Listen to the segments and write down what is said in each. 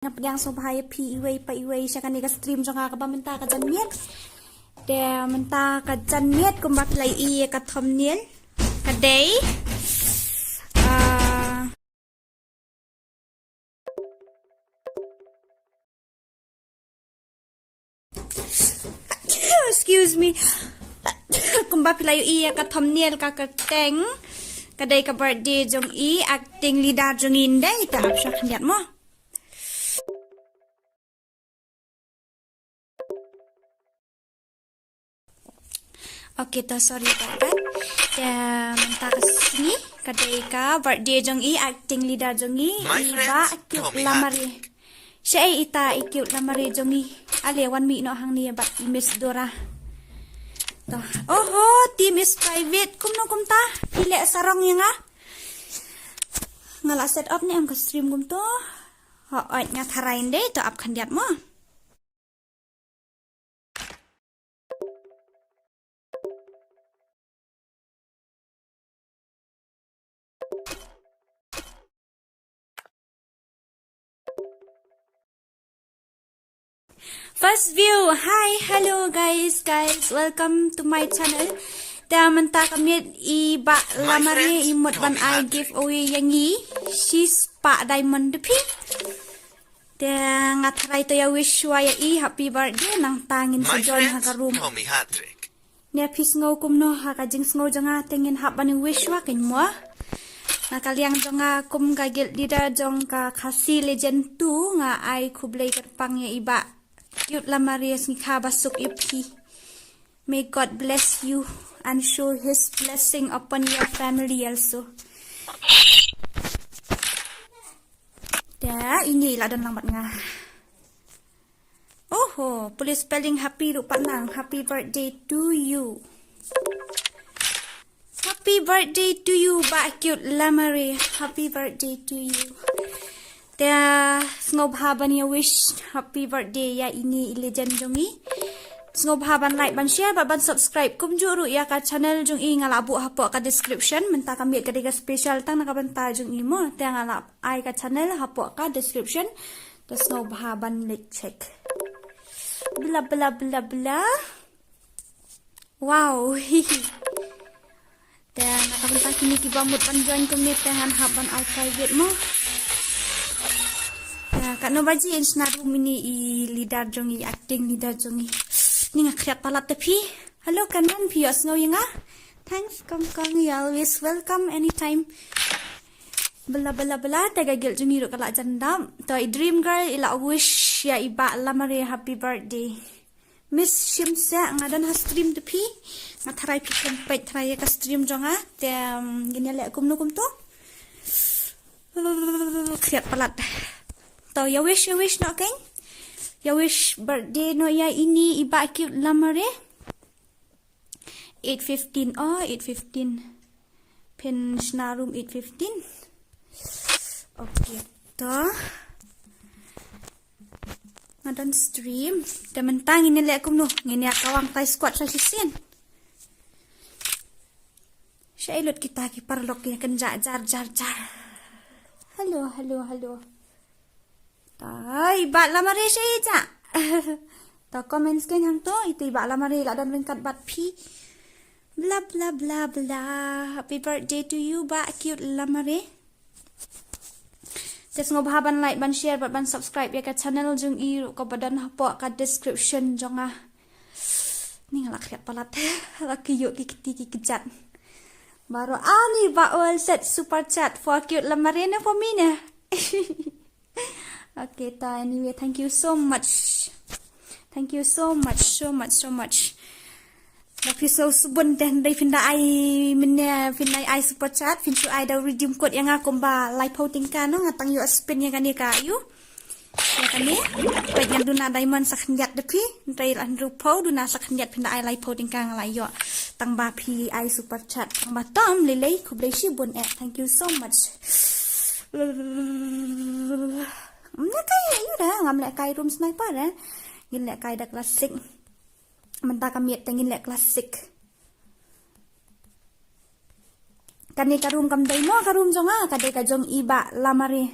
Yang sobhaya pi iway pa iway siya kanika stream siya nga menta ka janmiet. De menta ka janmiet kumbak lay iye ka thumbnail. Kaday. Excuse me. Kumbak lay iye ka thumbnail ka kateng. Kaday ka birthday Jong acting leader Jong inday ta siya kandiat mo. Okay, to sorry kan. Ya, menta kesini kadai ka birthday Jong acting leader Jong iba ikut lamari. Siya ita ikut lamari Jong ale 1 week no hang ni bat miss Dora. To. Oh, team is private kum ta. Pilih sarong yang ngala set up ni am ka stream kum to. Ho oi nya tharain deh to up kandiat mo. First view, hi, hello guys, welcome to my channel. Da menta kami iba lamari imut ban I giveaway yangi. She's Pak Diamond depi. Da ngatrai to ya wish wa ya happy birthday nang tangin sa join ha ka room. Nia pis ngau kum no ha ka jing ngau janga tengin hap ban wish wa kin mo. Nakaliang jonga kum ka gil dida jong ka khasi legend 2 nga ai kublay kat pang ya iba. Cute lamari Sngikha Basuk ipi. May God bless you and show His blessing upon your family also. Da ini lah dan lambat nga. Oh, tulis spelling happy rupa nang. Happy birthday to you. Happy birthday to you, ba cute lamari. Happy birthday to you. Da snobhaban ya wish happy birthday ya ini legend Jongi. Snobhaban like ban share ban subscribe kum juru ya ka channel Jongi ngalabu hapo ka description menta kami ka diga special tang nakabanta Jongi mo ta ngalap ai ka channel hapo ka description to snobhaban like check. Bla bla bla bla. Wow. Ta nakabanta kini kibamut ban join kum ni tahan haban ai private mo. Kak no baji in snarum ini leader Jongi acting leader Jongi. Ni ngakriat palat tepi. Hello kanan pios no yinga. Thanks kong you always welcome anytime. Bela bela bela taga gil Jongi ro kala jandam. To dream girl ila wish ya iba lamari happy birthday. Miss Shimsa ngadan ha stream tepi. Ngatarai pi kempet try ka stream jonga. Tem gini lek kum no kum to. Kriat palat. To ya wish no kan? Ya wish birthday no ya ini iba cute lamare. 8:15 oh 8:15. Pin snarum 8:15. Okay to. Ngadan stream. Tementang ini lek kum no. Ngini akawang tai squad sa sisin. Syailut kita ki parlok ya kan jar. Halo. Ay, ba lamari siya ija. Ta comments kan hang to itu ba lamari la dan ringkat bat pi. Bla bla bla bla. Happy birthday to you ba cute lamari. Tes ngobhaban like ban share ban subscribe ya ka channel Jong ko badan hapo ka description jonga. Ni ngalak khiat palat. Laki yuk ki kejat. Baru ani ba all set super chat for cute lamari na for me na. Okay, anyway, thank you so much. Thank you so much. Tapi so subun dan dari pindah ai minnya pindah ai super chat pintu ai dah redeem code yang aku ba live voting kan no ngatang you spin yang kan ni ka you. Ya kan ni? Baik yang duna diamond sakhnjat depi, dari an rupo duna sakhnjat pindah ai live voting kan la yo. Tang ba pi ai super chat. Tang ba tom lelei ku blai shibun thank you so much. Kay ayo dah ngam lek kay room sniper ngin lek kay da klasik menta kami tengin lek klasik kani ka room kam dai mo ka room jonga ka dai ka jong iba lamari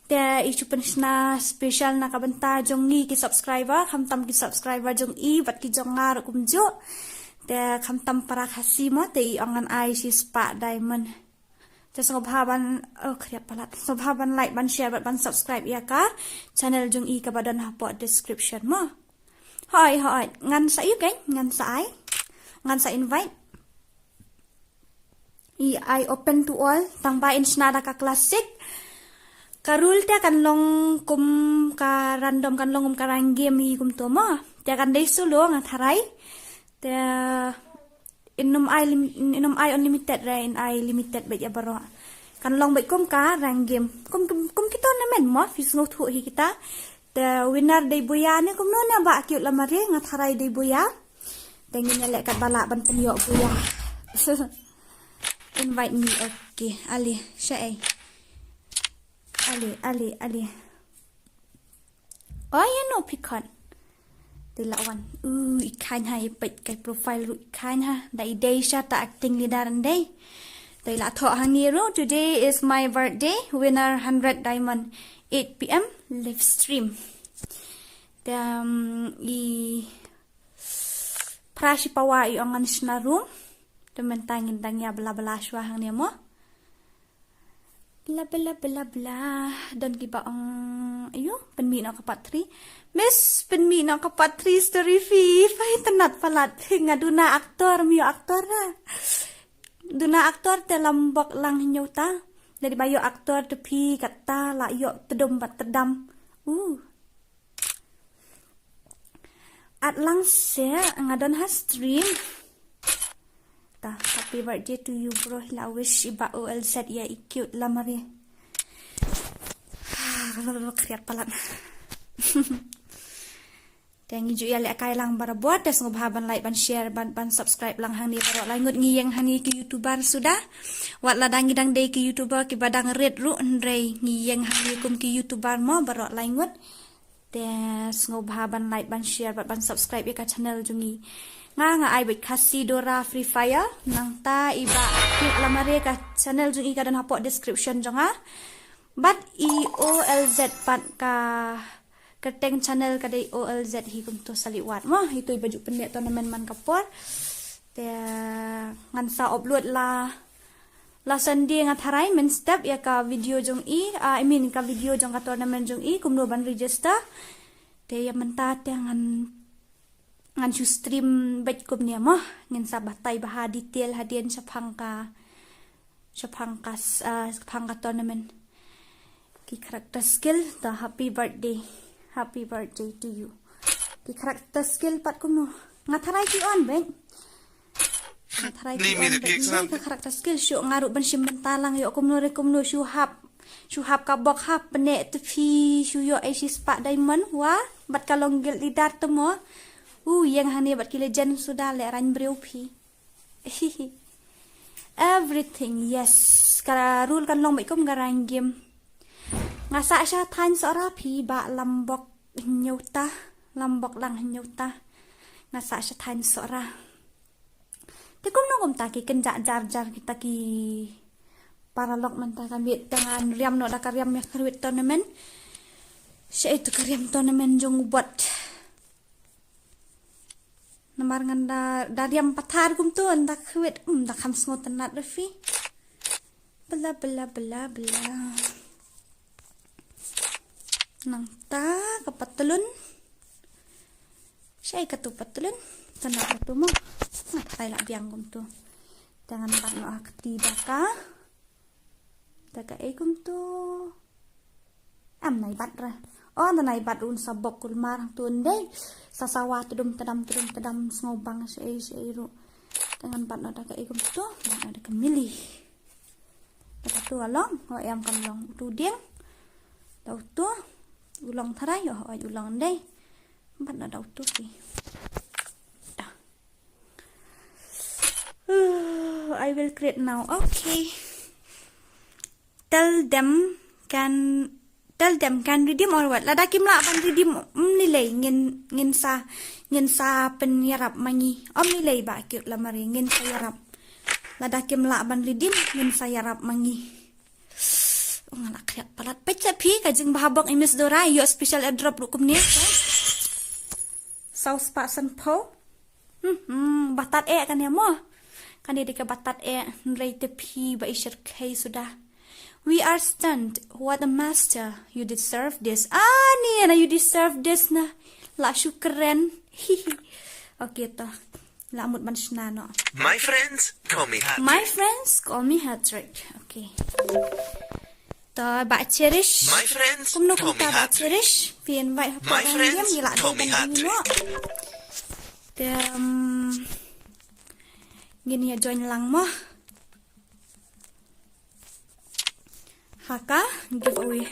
Te isu pensna special na kabenta Jong ki subscriber kham tam ki subscriber Jong bat ki Jong ngar kumjo. Te kham tam para khasi mo te angan ai si spa diamond. Te sobhaban kriap palat. Sobhaban like ban share ban subscribe ya ka channel Jong ka badan hapot description mo. Hoi ngan sa yu kan ngan sa ai. Ngan sa invite. I open to all tang ba insnada ka classic. Karul te kan long kum ka random kan long ka ranggem hi kum to mo. Te kan dei solo ngat harai. Te inum I unlimited ra in I limited ba ya baro. Kan long bai kum ka ranggem. Kum kita na men mo fis ngot ho hi kita. Te winner dei boya ni kum no na ba kyut lamare ngat harai dei boya. Tengin lek kat bala ban penyo boya. Invite me okay. Ali, syai. Ali. Oh, you know pecan. They la one. Ikan ha ipet kai profile ru ikan ha. Dai day sha ta acting lidaran day. They la tho hang ni ru. Today is my birthday. Winner 100 diamond 8 PM live stream. I prashi pawa I angan sna room. Temen tangin tangya bela shwa hang ni mo. Bla. Don kiba ang ayo penmi na kapat 3. Miss penmi na kapat 3 story fee. Fai tenat palat nga duna aktor mio aktor na. Duna aktor te lambok lang hinyota. Dari bayo aktor te pi kata la yo tedom bat tedam. At lang se nga don ha stream. Happy birthday to you bro. La wish iba OLZ ya cute lamari. Kriat palat. Tengi ju ya lek kai lang bara buat des ngobhaban like ban share ban subscribe lang hang ni baro langut ngiyeng hang ni ke YouTuber sudah. Wat ladang gidang day ke YouTuber ki badang red ru ndrei ngiyeng hang ni kum ke YouTuber mo baro langut. Des ngobhaban like ban share ban subscribe ya ka channel jungi. Nga ai bet kasi Dora Free Fire nang ta iba klik lamare ka channel jung i ka dan hapok description jong ha. But OLZ pat ka keteng channel ka dei OLZ hi kum to saliwat mo itu baju pendek tournament man kapor. Te ngan sa upload la Sunday ngat harai men step ya ka video jong I mean ka video jong ka tournament jong kum no ban register. Te ya menta te ngan chu stream bet kum nia mo ngin sa batai bah detail hadian sa phangka tournament ki character skill the happy birthday to you ki character skill pat kum no ngatharai ki on ben ngatharai ki on ki character skill syu ngaru ban sim bentalang yo kum no syu hap ka bok hap penek tepi syu yo ai spa diamond wa bat kalong gel lidar temo. Yang hani bat ki legend sudah le ran breupi. Everything yes. Kara rule kan long kum garang game. Ngasa sya than sora pi ba lambok nyota, lambok lang nyota. Ngasa sya than sora. Te kum no kum ta ki kenja jar kita ki paralog man ta kan bit dengan riam no da karyam ya karwit tournament. Sya itu karyam tournament jong buat namar nganda dariam pathar kum tu anda khwet da kham sngot tanat refi bla nang ta kapatulun syai katu patulun tanat tu mo ngatai la biang kum tu jangan pat no akti daka kum tu am nai bat ra nai bat un sabok kulmar tun dei sasawa tudum tedam ngobang sei ru dengan pat nada ka ikum tu ada kemilih kata tu along ayam kam long tu dieng tau tu ulang tharai yo ulang dei pat nada tu ki I will create now. Okay, tell them can redeem or what? Lada kim la ban redeem nilai ngin sa penyarap mangi nilai ba kyut lamari ngin sa yarap. Lada kim la ban redeem ngin sa yarap mangi. Nganak kriat palat. Pecah pi kajeng bahabak Miss Dora. Yo special airdrop rukum ni. Saus pasan po. Batat kan ya mo. Kan dia dekat batat Rate pi ba isyar kay sudah. We are stunned. What a master. You deserve this. Ni na you deserve this na. La syukran. Okay to. Lamut man no. My friends call me Hat. My friends call me Hatrick. Okay. To ba cherish. My friends Kumno call me ba Hat. cherish. Pi invite My friends call me Hatrick. Gini ya join lang mo. Haka giveaway.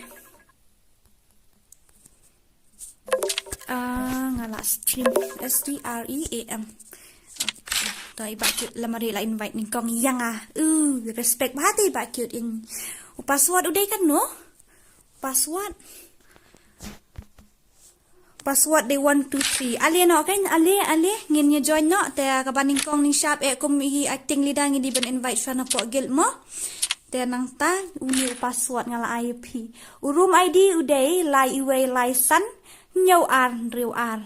Ngala stream STREAM. To iba cute lamari la invite ni kong yang respect bahati iba cute in. Password udah kan no? Password day 1 2 3. Ali no kan ali ngin ya join no te kabaning kong ning shop kum i acting lidang di ben invite sana po guild mo. Te nang ta uni password ngala IP. Urum ID uday lai iwe lai san nhau ar riu ar.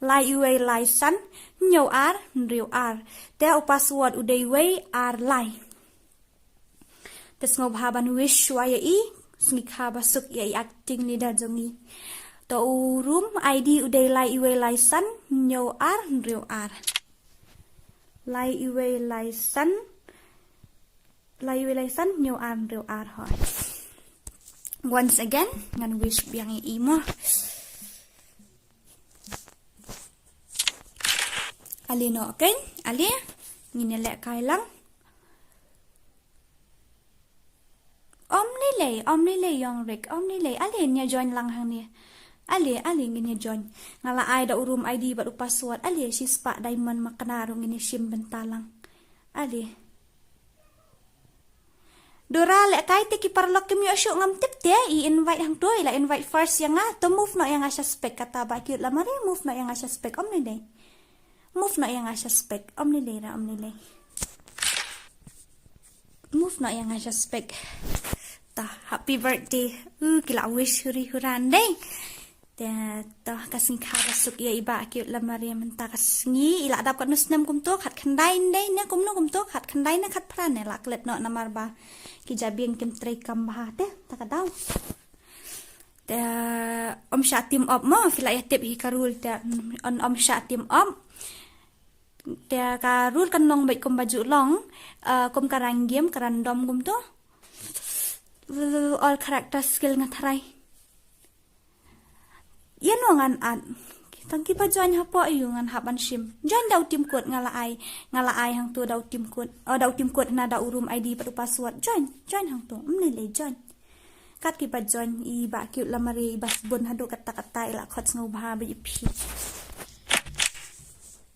Lai iwe lai san nhau ar riu ar. Te password uday we ar lai. Tes ngob haban wish waya i Sngikha Basuk ya acting lidang jongi. To urum ID uday lai iwe lai san nhau ar riu ar. Lai iwe lai san new ar riu ar ho. Once again ngan wish biang imo. Ali no kan ali ngin lek kai lang. Om ni le yong rek om ni le ali nya join lang hang ni. Ali ngin join. Ngala ai da urum ID baru password ali si spa diamond makanarong ini sim bentalang. Ali Dora lek kai te ki parlok kim yo syuk ngam tip te I invite hang toy la invite first yang to move no yang asya spek kata ba cute la mari move no yang asya spek om ni le. Move no yang asya spek om ni le ra om ni le. Move no yang asya spek. Ta happy birthday. Kila wish huran deh. Ta Sngikha Basuk ya iba cute la mari menta kasngi ila dap kat nusnam kum to khat khandai dei ne kum no kum to khat khandai ne khat pran ne lak let no namar ba ki jabieng kim trei kam ba te ta kadau te om sha tim op mo fila ya tip hi karul te on om sha tim op te karul kan nong bai kum baju long kum karang game karandom kum to all character skill ngatharai yan ngan tangki pa join hapo ayu ngan haban sim join daw tim code ngala ai hang tu daw tim code na da urum ID padu password join hang tu le join kat ki pa join I ba cute lamari bas bon hadu kata ila khot ngau ba bi pi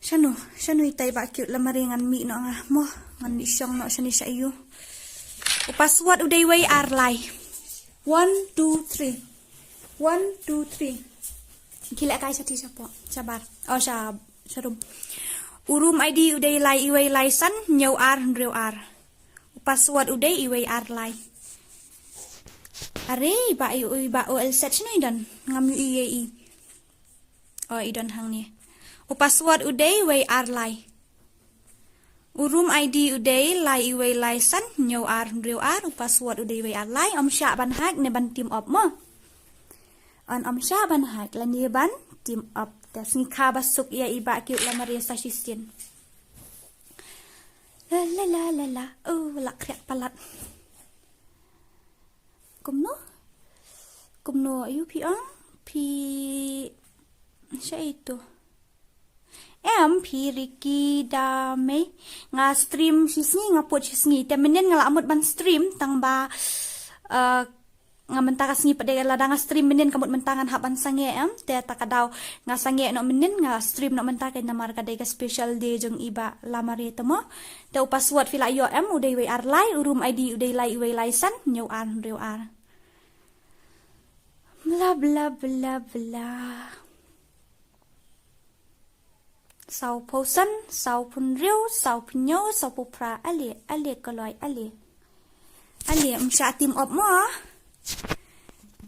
shanu itai ba cute lamari ngan mi no nga mo ngan ni syong no shani sa iyo password uday way ar lai 1 2 3 1 2 3 Gila kai sati siapa? Sabar. Oh sarum. Urum ID uday lai iway lai san nhau ar riu ar. Password uday iway ar lai. Are ba OL set sino idan ngam UEI. Oh idan hang ni. Password uday iway ar lai. Urum ID uday lai iway lai san nhau ar riu ar. Password uday iway ar lai. Om sya ban hak ne ban team up mo. On om sya ban hak lan ye ban team up ta Sngikha Basuk ya iba cute la maria sa sisin la la kriat palat kumno ayu pi siya itu pi Ricky dame nga stream sisngi nga pot sisngi te menen nga lamut ban stream tang ba nga mentakas ngi pada ladang stream menen kamut mentangan haban sange te takadaw nga sange no menen nga stream no mentakay na marka day ka special day jong iba lamari temo te password fila yo uday way ar lai urum ID uday lai way lai san new ar riu ar bla bla bla bla sau posan sau pun riu sau punyo sau pupra ali koloi ali sya team up mo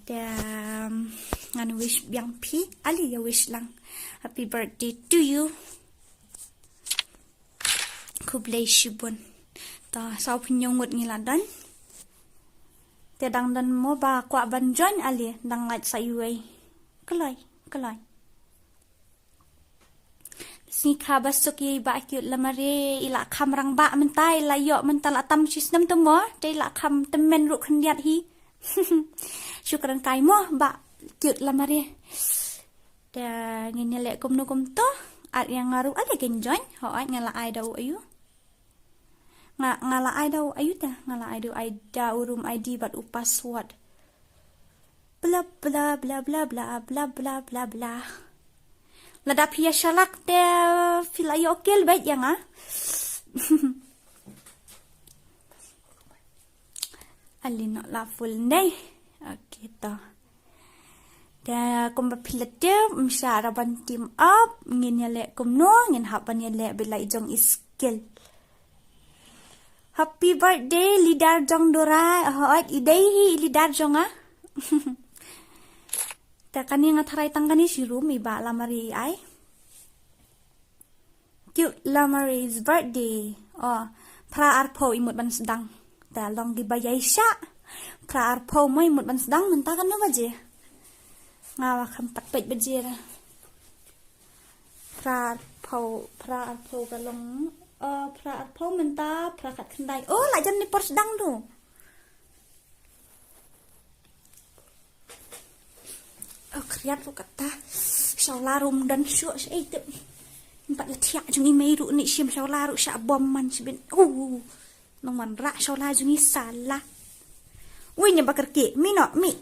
Dan ngan wish biang pi ali ya wish lang. Happy birthday to you. Ku bless you bun. Ta sau pinyong ngut ngiladan. Te dang dan mo ba kwa ban join ali dang ngat sayuai. Kelai. Sngikha basuk ye ba cute lamare ila kham rang ba mentai la yo mental atam sistem tu mo te la kham temen ru khandiat hi. Syukran kai mo ba cute lamare. Da ngin le kum no kum to at yang ngaru ada ken join ho ai ngala ai dau ayu. Ngala ai dau ayu ta ngala ai dau ai da urum ID bat u password. Bla bla bla bla bla bla bla bla bla. Lada pia shalak te fila yokel baik yang Ali nak la full nay. Okay ta. Da kum pilat dia msara ban team up ngin ya le kum no ngin hapan ya le belai jong skill. Happy birthday lidar jong dora. Hoat idai hi lidar jong Ta kani ngatharai tangkani sirum iba lamari ai. Cute lamari's birthday. Oh, pra arpo imut ban sedang. Ta long gibayai sya. Pra arpo mo imut ban sedang mentakan no baje. Ngawa kampat pait baje ra. Pra arpo kalong pra arpo menta pra kat kendai. Oh, la jam ni por sedang tu. Oh, kriat lu kata Saularum dan syuk syaitu empat letiak jungi meiru ni siam saularu syak bom man sibin nong man rak saular jungi salah ui nya bakar ke mi no mi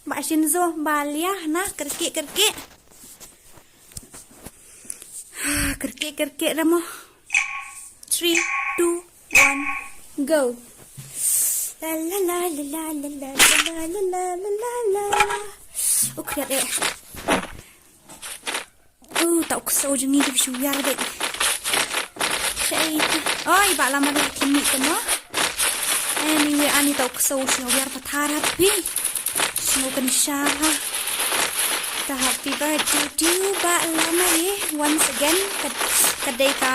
ba sinzo balia na kerke ramo 3 2 1 go la la la la la la la la la la la. Oh, kriat eh. Tak kesau je ni dia syuyar dek. Syait. Oi, ba lama dah kini temo. Anyway, ani tak kesau syuyar patara pi. Semoga insyaAllah. Happy birthday to you, ba lama once again. Kadai ka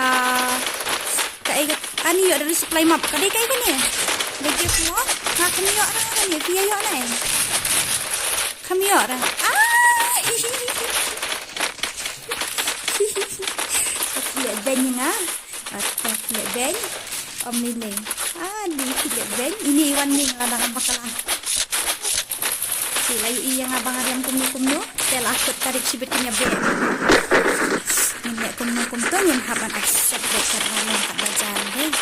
ani yo dari supply map. Kadai ka ni. Lagi semua. Ha kami yo orang ni, dia yo ni. Kami orang. Filet ben nga. Atau filet ben. Omile. Di filet ben. Ini iwan ni ladang bakalan. Sila yang abang Ariam kumno. Tel akut tarik sibetnya ben. Ini kumno yang haban accept besar orang tak berjalan deh.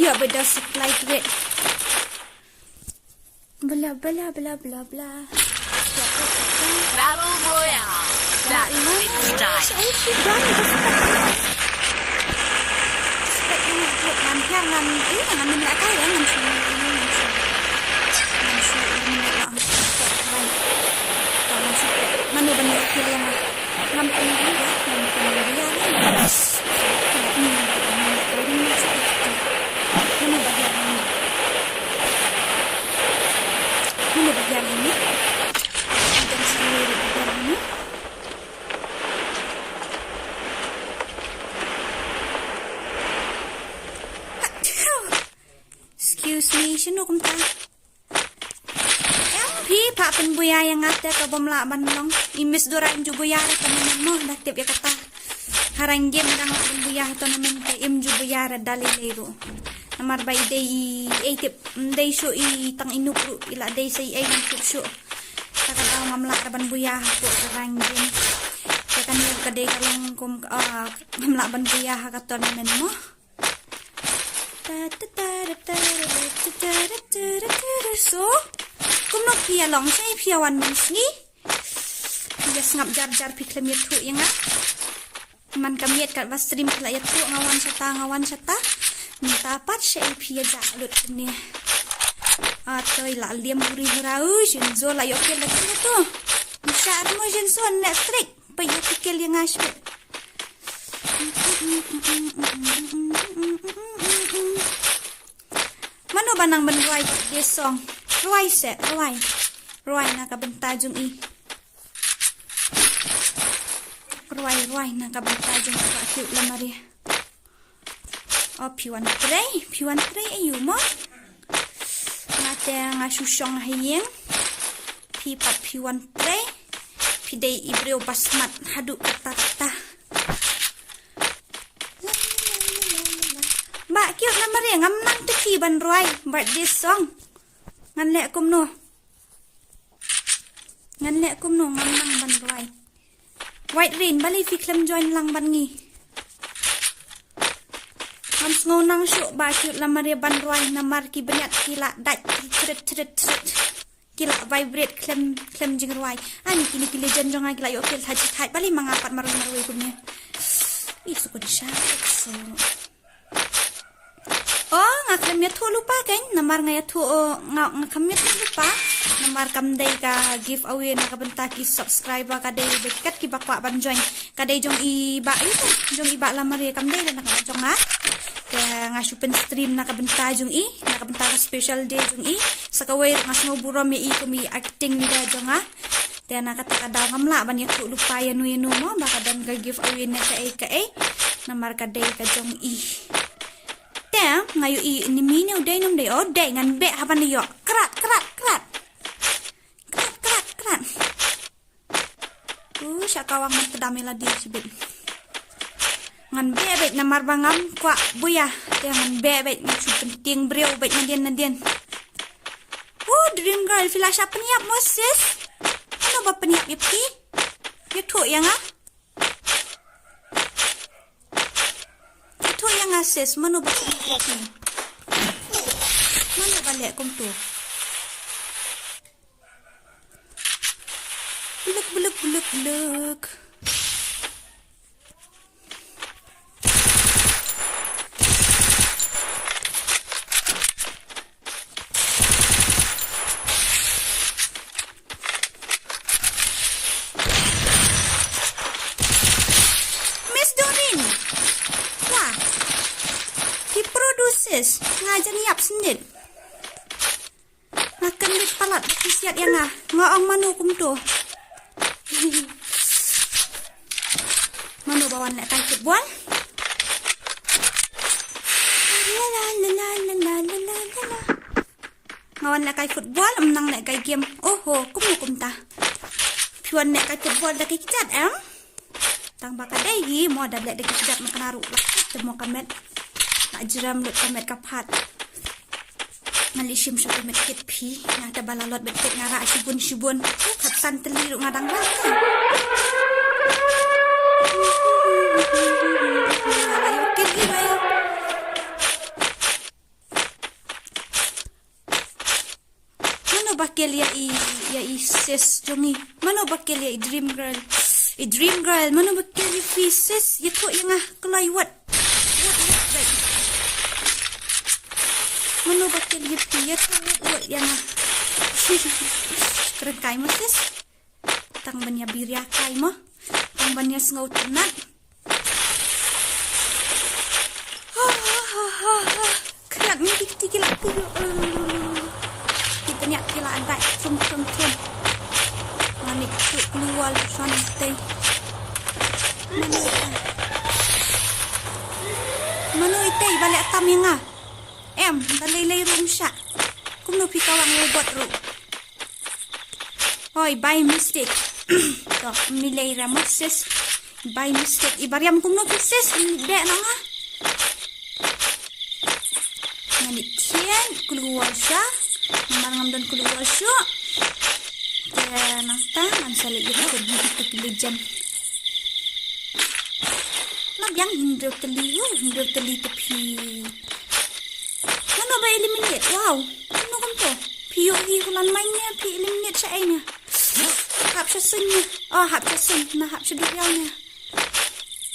Ya beda supply duit. Bla bla bla bla bla. Battle Royale. That is style. Excuse me, sino kumta? Pi pa penbuya yang ngate ka bomla banlong. Imis dorain ju buyara temen mo daktip ya kata. Harang game dang penbuya to namen te im ju buyara dalilero. Namar bay day tip day show i tang inupru ila day say ay tip show. Takata mamla ban buya ko harang game. Kakan yo kaday kalong kum mamla ban buya ka to namen mo. So, kumno pia long say pia wan ni. Pia ngap jar piklem yetu yang man kamiet kat stream kala yetu ngawan sata. Minta pat say pia jalut ni. Atoy la liam huri hurau jenzo la yokel lagi tu. Misar mo jenzo netrik pa yokel yang asyik. Mano ba nang banway this song? Ruai set, ruai. Ruai na kabenta jong i. Ruai na kabenta jong cute lamari. Oh, piwan tray ayu mo. Ngate nga susyong hayeng. Pipat piwan tray. Pidai ibreo basmat hadu kata-kata. Mbak cute lamari ngam nang teki ban ruai birthday song. Ngan lek kum no ngam nang ban ruai. White rain bali fi klem join lang ban ngi. Ngam sngo nang syuk ba cute lamari ban ruai namar ki banyat kila dat tret kila vibrate klem jing ruai. Ani kini legend jong ai kila yo kel haji thai bali mangapat marui kumnya. Isu kun syak so. Oh, ngaklem ya thu lupa kan? Namar ngaya thu ngakam ya thu lupa. Namar kam day ka giveaway na kabenta ki subscriber ka day dekat ki bakwa ban join. Ka day jong iba itu, jong iba lamari kam day na jong nga. Kaya nga supen stream na kabenta jong i, na kabenta ka special day jong i. Sa kaway nga snow burom ya i kumi acting ni da jong nga. Kaya nakataka daw ngamla ban ya thu lupa ya nu mo baka dan ka giveaway na ka namar ka day ka jong i. Ngayu i ni mini uday nom day oday ngan be haban yo krat syakawang man pedami la di sibit ngan be bet namar bangam kwa buya ngan be bet ngan penting breu bet nadian dream girl fila sya peniap Moses ano ba peniap ipi ya tu yang sis, mana baca ni? Mana balik kum tu? Buluk. Ngajar niap sendiri. Makan bit palat siat yang ngoong manu kum tu. Manu bawan nak kai football. Ngawan nak kai football menang nak kai game. Oh, kum ta. Piwan nak kai football dak kicat Tang bakadai gi mo dak lek dak kicat makan aru lah. Temo kamet. Tak jeram lut kamet kapat. Ngalishim syuk kamet kit pi. Yang tabalalot betkit ngara syubun. Kapsan teliruk ngadang lah. Ayo kit ayo. Mana bakil ya i sis jongi. Mana bakil ya i dream girl. Mana bakil ya i sis. Ya tu yang kelai what. Mano bakil ya tuh yang kerengkai Moses tang banya birya kai mo tang banya sngau tenat kerak ni dikit lagi kita nyak kila andai cum manik tu keluar santai mano itai balik atam yang dalay room siya. Kung no pikawang robot ro. Hoy, by mistake. To, milay ra Moses. By mistake. Ibariam kung no sis. Hindi na nga. Nganitian. Keluar siya. Namarangam doon keluar siya. Kaya nangta. Mansalig ito. Kagigit Nagyang hindi tali tepi. Ano ba eliminate? Wow. Ano kan to? POE hulan mainnya. Eliminate siya ay niya. Hap siya sun niya. Hap siya sun. Hap siya diyaw niya.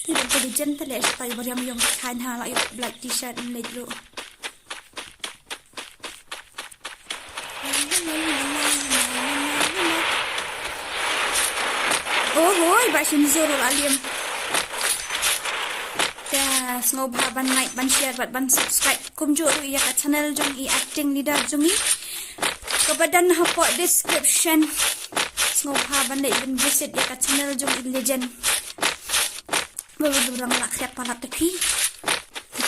Tidak boleh gentle ya. Supaya beriam yung kain hala yung black t-shirt and legro. Hoy. Basin Zorul Alim. Snow ban like ban share ban subscribe kum jo ya ka channel jong i acting leader jongi Kepada hapok description. Sngikha balik dan visit ya kat channel Jong Legend. Berang lak siap palat teki.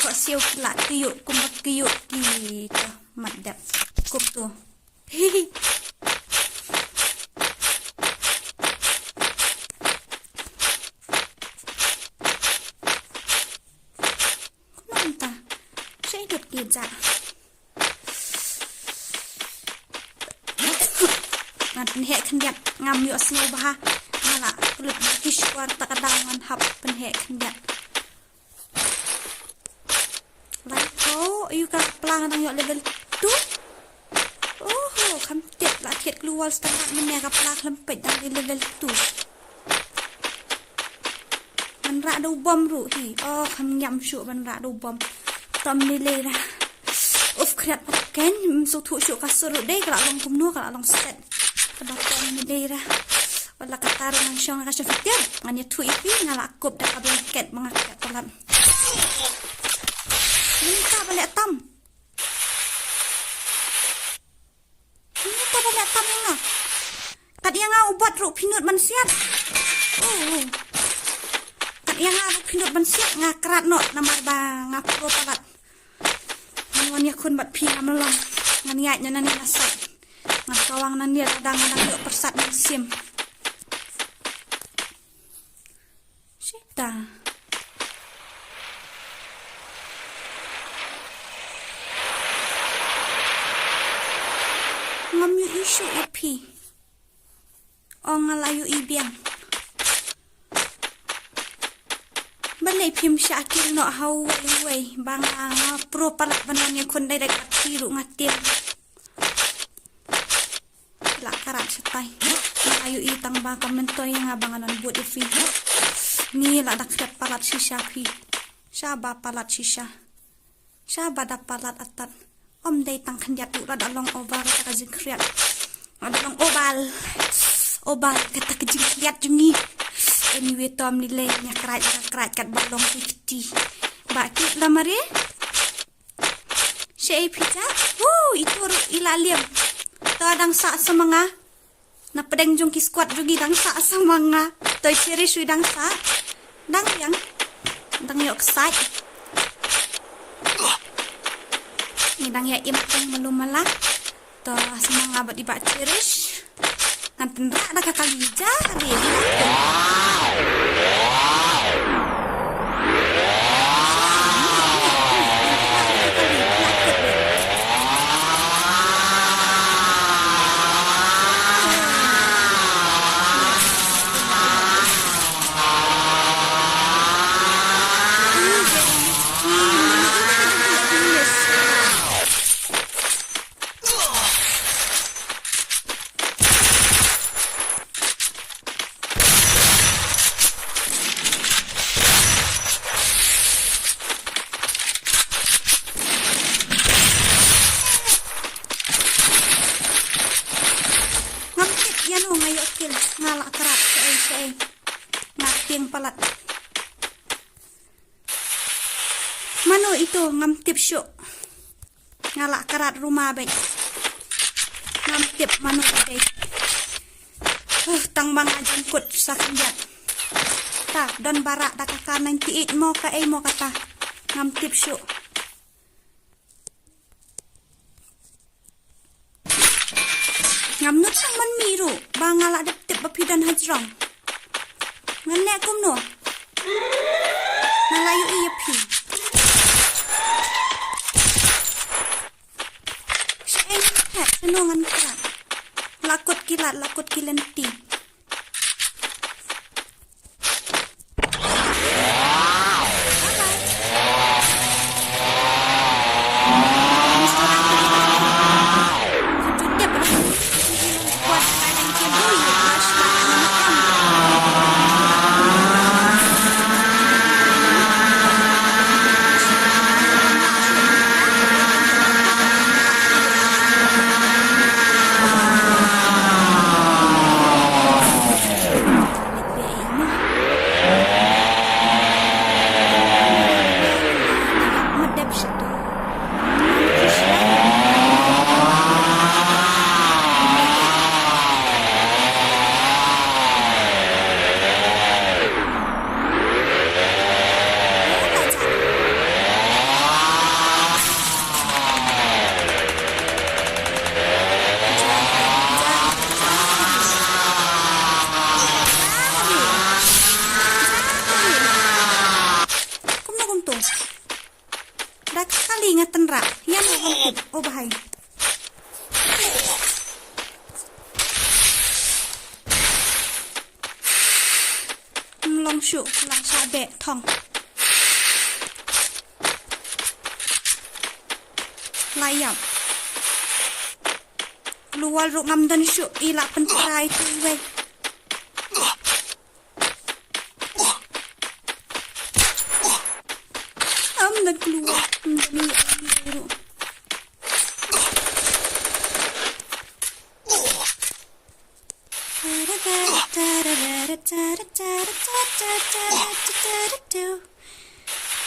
Kok siu kelak tiuk kumbak kiuk kita madap. Kup tu. Hihi. Kumanta. Saya hidup kita. Penhek kendiat ngam yuk Sngikha ngala kulit kish warta kadangan hap penhek kendiat like you ka pelang nang yuk level 2 oh kam tiap la tiet keluar setengah meneh ka pelang lempet dang di level 2 man ra do bom ru hi oh kam nyam syuk man ra do bom tom ni le dah of kriat paken so thu syuk ka suru dei kala long kum nu kala long set Kedaton ni daerah wala katarong ang siyang nakasyafitir nganya tu ipi ngalakop dah kablanket mengakat pelan minta balik tam nga kat yang nga ubat ruk pinut mansiat kat yang nga ruk pinut mansiat nga kerat not namar ba nga pro palat nganya kun bat pi ngamelong nganyat nyanan ni nasat kawang nan dia kadang-kadang yuk persat ng sim. Sita. Ngam yu isu ipi. O ngalayu ibiang. Balay pim syakil no haway bang pro palat banan yung kunday dagat tiru ngatir. Karat setay ayu itang baka mentoy nga banganan buat ifi ni la dakret palat sisya pi syaba palat sisya syaba da palat atat om day tang kandiat ura dalong obar kata jingkriat dalong obal kata kejingkriat jungi anyway tom nilai nya kerat kat balong tikti bakit lamare syai pita itu ilalim tadang sa semanga na pedeng jong ki squad jugi dang sa semanga toy serius wi dang sa dang yang dang yok sai ni dang ya impeng melumala to semanga bat diba serius kan tendra ada kakalija hari ngalak kerat saya ngating palat mano itu ngamtip syuk ngalak kerat rumah baik ngamtip mano baik tang bang ajengkut sakinjat ta dan barak da kakak 98 mo ka mo kata ngamtip syuk ngamnut sang man miru bangala dep bapidan hajrong nganek kum no nalayu iya pi syeng hat senongan kira lakut kilenti Oh bahaya. Long syuk lang sabe thong. Layap. Luar ruk ngam dan syuk ila penterai tu we. Dan keluar ni biru.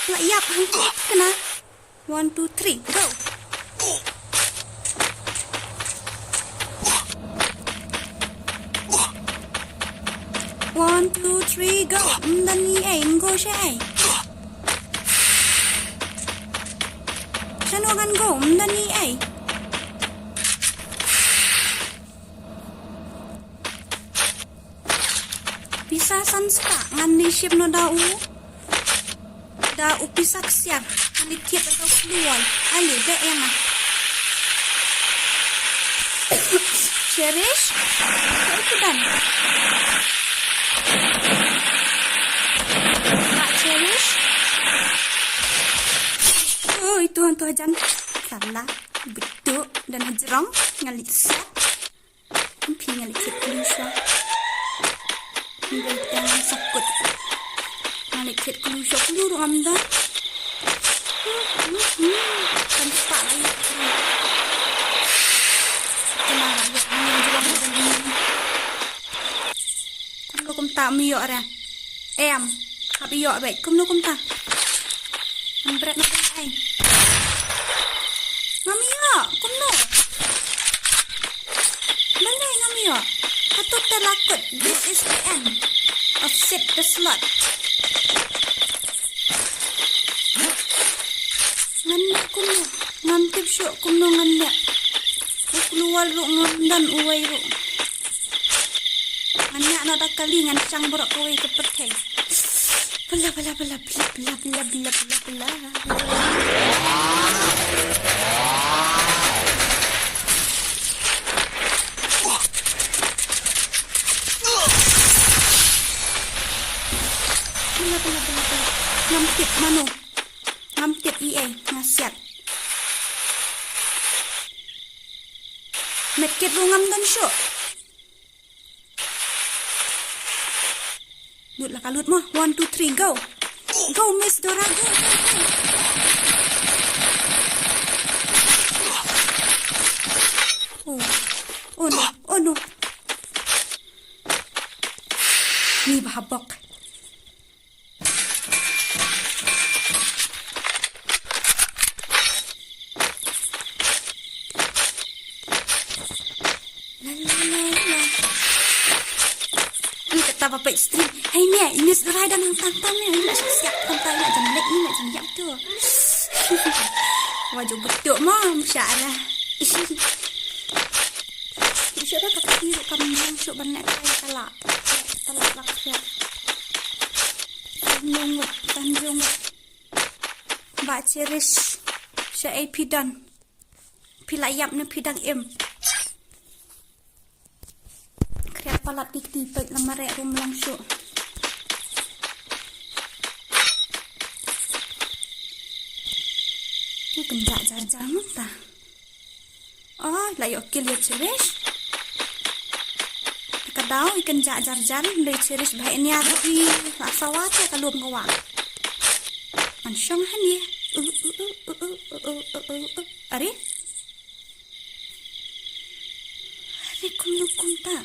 Layap kena. 1 2 3 go. One, two, three, go. Dan ni go siya Saan wagan go? Dani Bisa sansta ngan ni ship no dau. Dau pisak siap. Ani tiap atau keluar. Ali be yang Cherish. Itu dan. Nak cherish. Oh, itu hantu ajan. Salah. Betul. Dan jerong. Ngalit siap. Mimpi ngalit siap keluswa. Ngalit yang sakut. Ngalit siap keluswa. Keluru amda. Kan sepak lagi. Kenapa? Yang jerong dan ini. Kum tak miyok ra. Em. Habi yok baik. Kum tak. Berat nak ai. Ngamiok, kum no. Balai ngamiok. Patut terlakut. This is the end of set the slot. Nganda kum no. Ngantip syuk kum no nganda. Keluar ru ngandan uwai ru. Anak nak dah kali ngan cang borok kawai ke petai. Bela. Ngampit mano. Ngampit ngasiat. Medkit lu ngam dan syuk. Lut lah kalut mah. 1 2 3 go. Go Miss Dora go. Oh no. Ni bahabak. Apa stream. Hey ni, Miss Dora dah nang tantang ni. Nak siap tantang nak jelek ni nak jam tu. Wajib betul mam syarah. Syarah tak kira kamu sok banyak kali talak. Talak rakyat. Tanjung. Ba cherish. Syai pidan. Pilayap ni pidang palat titik lemare rum langsung. Ni kendak jar-jar muntah. Oh, layok kilit cherish. Kadau ikan jar-jar lay cherish bahai ni ari sawat ka lum ngawak. Ansyong hani. Are? Ari kum ta.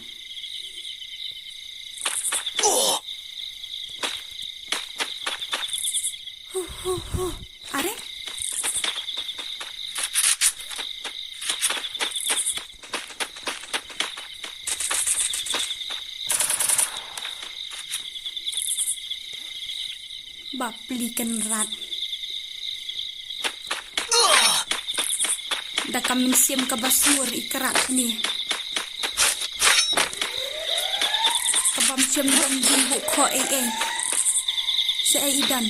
Are? Bapelikan rat. Dah kami siam ke basur ikerat ni. Kebam siam dan jumbo ko Saya idan.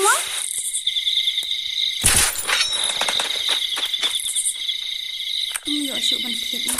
mah. Yo shoot ban thiệt nữa.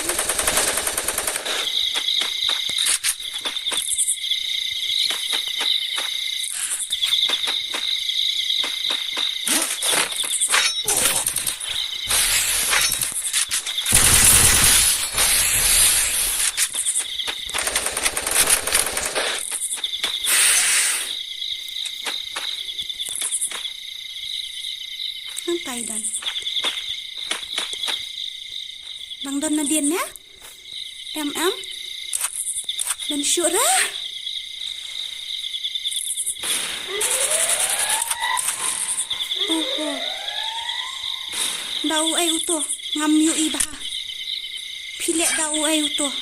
Tay dan. Bang Don Nadian ya. Em. Dan shoot ra. Oh. Dau ai uto. Ngam yu iba. Pilek dau ai uto.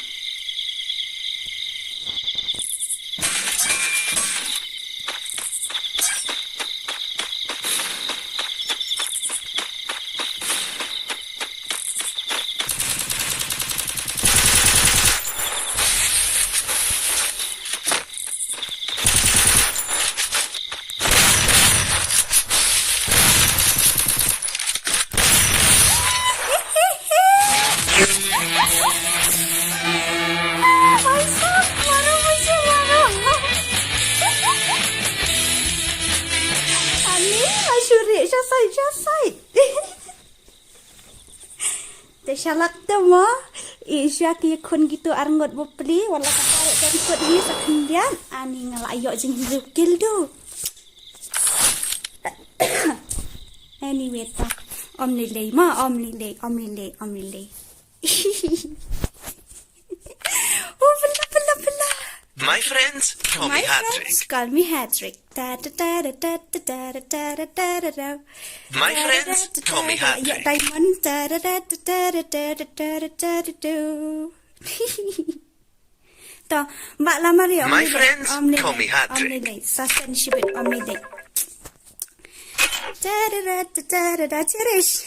Syalak tu mah. Isya kia kun gitu arngot bopli wala katarik dan kot ni sakendian ani ngalayok jeng hilukil tu. Anyway ta om lilei ma om lilei. Oh bela. My friends call me Hat-trick. Call me Hat-trick. My friends call me Hat-trick. Diamond. To, Mbak lamar ya. My friends call me Hat-trick. Sasan shibit omnilay. Cherish.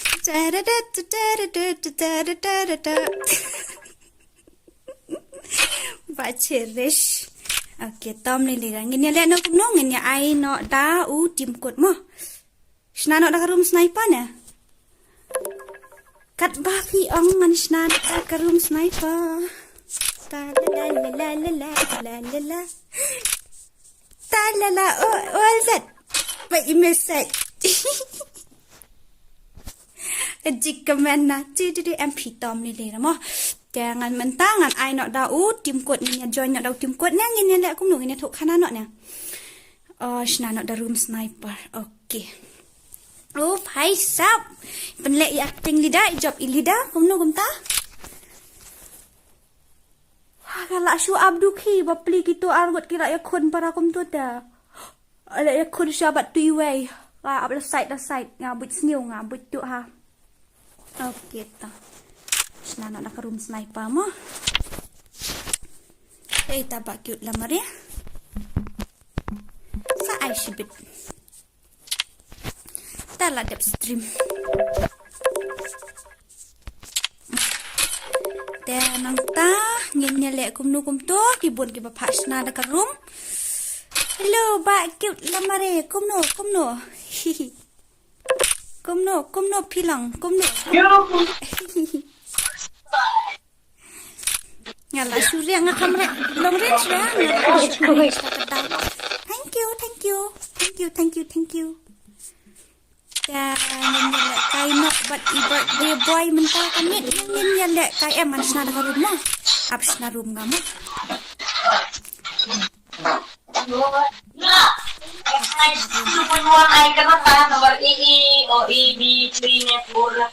Cherish. Okay, tom ni lirang. Ngin lihat nak kumno, ngin ai nak da tim kot mo. Shna nak da room sniper na. Kat baki ong ngan shna da room sniper. Ta la la. Ta la. Oh, what is that? Wait, you missed it. Jika mana, MP tom ni lirang mo. Jangan mentangan ai nak dau tim kot ni join nak dau tim kot nang ni lek kum nu ni thuk khana nak nè. Shna nak da room sniper. Okay. Oh, hai sap. Penlek ya acting lidah job ilida kum nu kum ta. Kalau syu abduki bapli gitu argot kira ya khun para kum tu ta. Ala ya khun sahabat tu iwei. Abla side ngabut sniu ngabut tu ha. Okay ta. Shna nak ke room sniper mo. Tabak cute lamar ya. Sa ai shibit. Tala dep stream. Nang ta ngin lek kum tu kibun ki bapa shna da ke room. Hello ba cute lamar ya kum no. Hihi. Kum no pilang kum no. Ngala surya nga kamera long range ya. Thank you. Dan nyala kai nok bat ibad dia boy mental kami nyala kai man sna da rumah. Absna room ngamo. Nomor II OIB 3 pura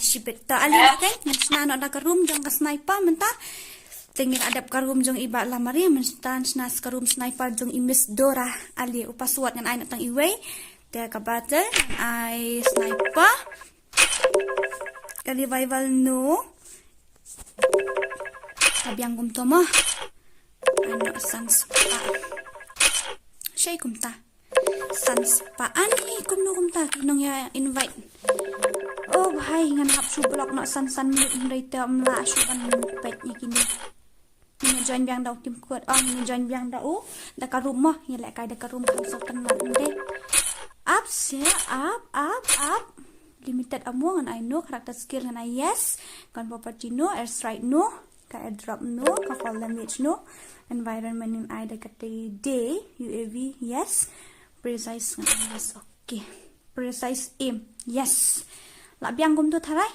Sibeta alin kan sna nak da room jong ka sniper menta tingin adap ka room jong iba lamari menstan sna ka room sniper jong imis dora ali upaswat ngan ai nak tang iwei dia ka battle ai sniper ka revival no abiang kum to mo ano sans pa shay kum ta sans pa ani kum ta kinong ya invite. Oh bhai ngan hap su blok nak san mute mereka mla su ban pet ni kini. Mình join biang đau kim cuột mình join biang đau đã cả room mà hiện lại cái đã cả room không sao tân mặt đây up up limited among and I know character skill and I yes còn property no airstrike no cái airdrop no cái fall damage no environment in I đã cái day UAV yes precise yes okay precise aim yes là biang gum tu thay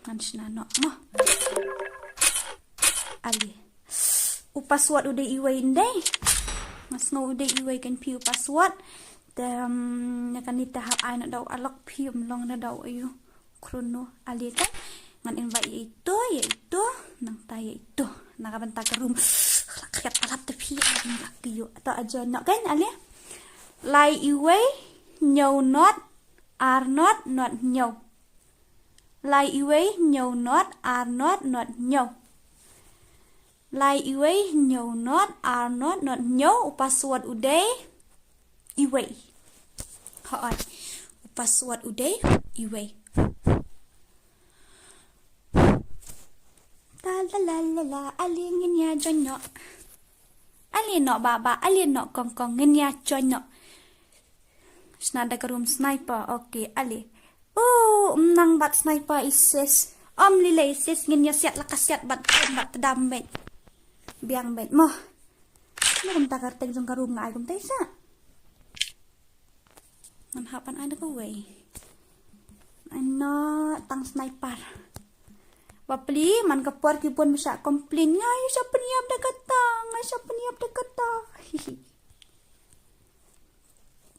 Anshna no mo ali password udah iway ndai mas no udah iway kan piu password kan nita hab ai nak dau alok piu long na dau ayu krono ali kan ngan invite itu nang tay itu nakabanta ka room kriat alap tepi nak kiyo atau aja nak kan ali lai iway nhau not are not nhau lai iway nhau not are not nhau lai iway nhau not are not nhau password uday iway hỏi password uday iway la alien ngenya jonyo alien no baba alien no kong ngenya jonyo snada ka room sniper okay ali nang bat sniper ises lile ises ngenya siat lakasiat bat tedam bet biang bet mo kum takar teng jong ka room ngai kum tai sa man hapan ai ka way ano tang sniper Bapli man kapor ki pun bisa komplain ngai siapa niap dah kata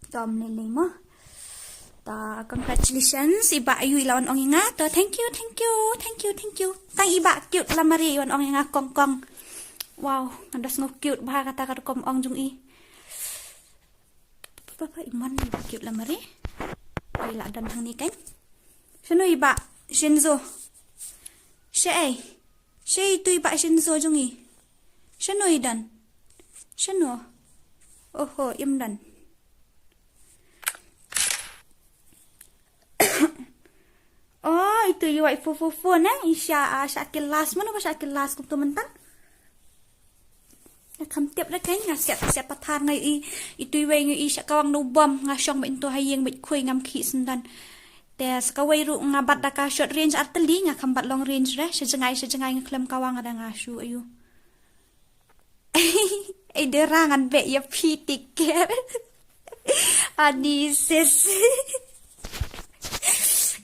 Tom lele mo ta congratulations iba ayu ilawan ong inga to thank you tang iba cute lamari wan ong inga kong wow andas ngo cute bah kata kar kom ong jung i papa iman iba cute lamari ai la dan hang ni kan sino iba Shinzo Shay tu iba Shinzo jung i sino idan sino oho imdan itu iwai fu na isya syakil las mana ba syakil las kum tu mentang na kam tiap na kan ngasiat pathar ngai itu iwai ngai isya kawang no bom ngasong ba into hayeng bit khoi ngam khi sendan te skawai ru ngabat da ka short range artillery nga kambat long range re sejengai ngklem kawang ada ngasu ayu derangan be ya pitik adises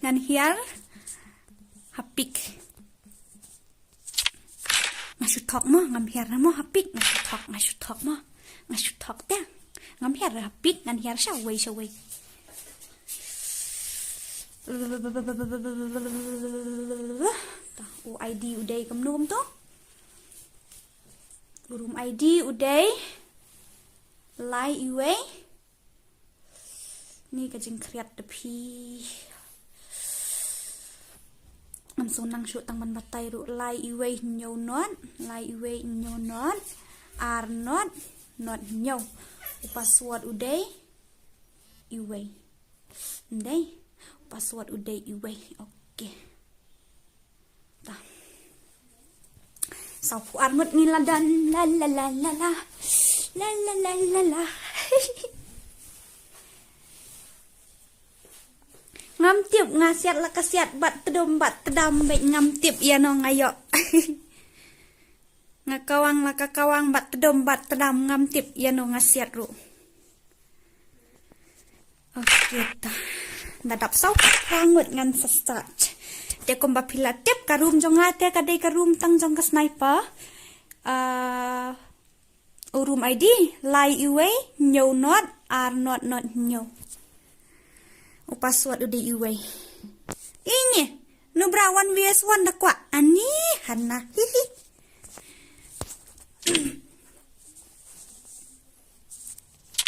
ngan hiar hapik ngasut thok mo ngam hiar mo hapik ngasut thok te ngam hiar hapik ngan hiar shawai ta ID uday kamnum to room ID uday lai iwe ni ka jing kriat tepi am so nang shoot tang man batai ru lai iway nhau not are not nhau password uday iway ndai password uday iway okay ta sau pu armut ni ladan la ngam tiap ngasiat lakasiat bat tedam bet ngam tiap ya no ngayo ngakawang lakakawang bat tedam ngam tiap ya no ngasiat ru okay ta dadap sau pangut ngan sesat te komba pila tiap karum jong ate kadai karum tang jong ka sniper room ID lie away nhau not are not nhau password udah iway ini nubra 1vs1 dah kuat ani hanna hihi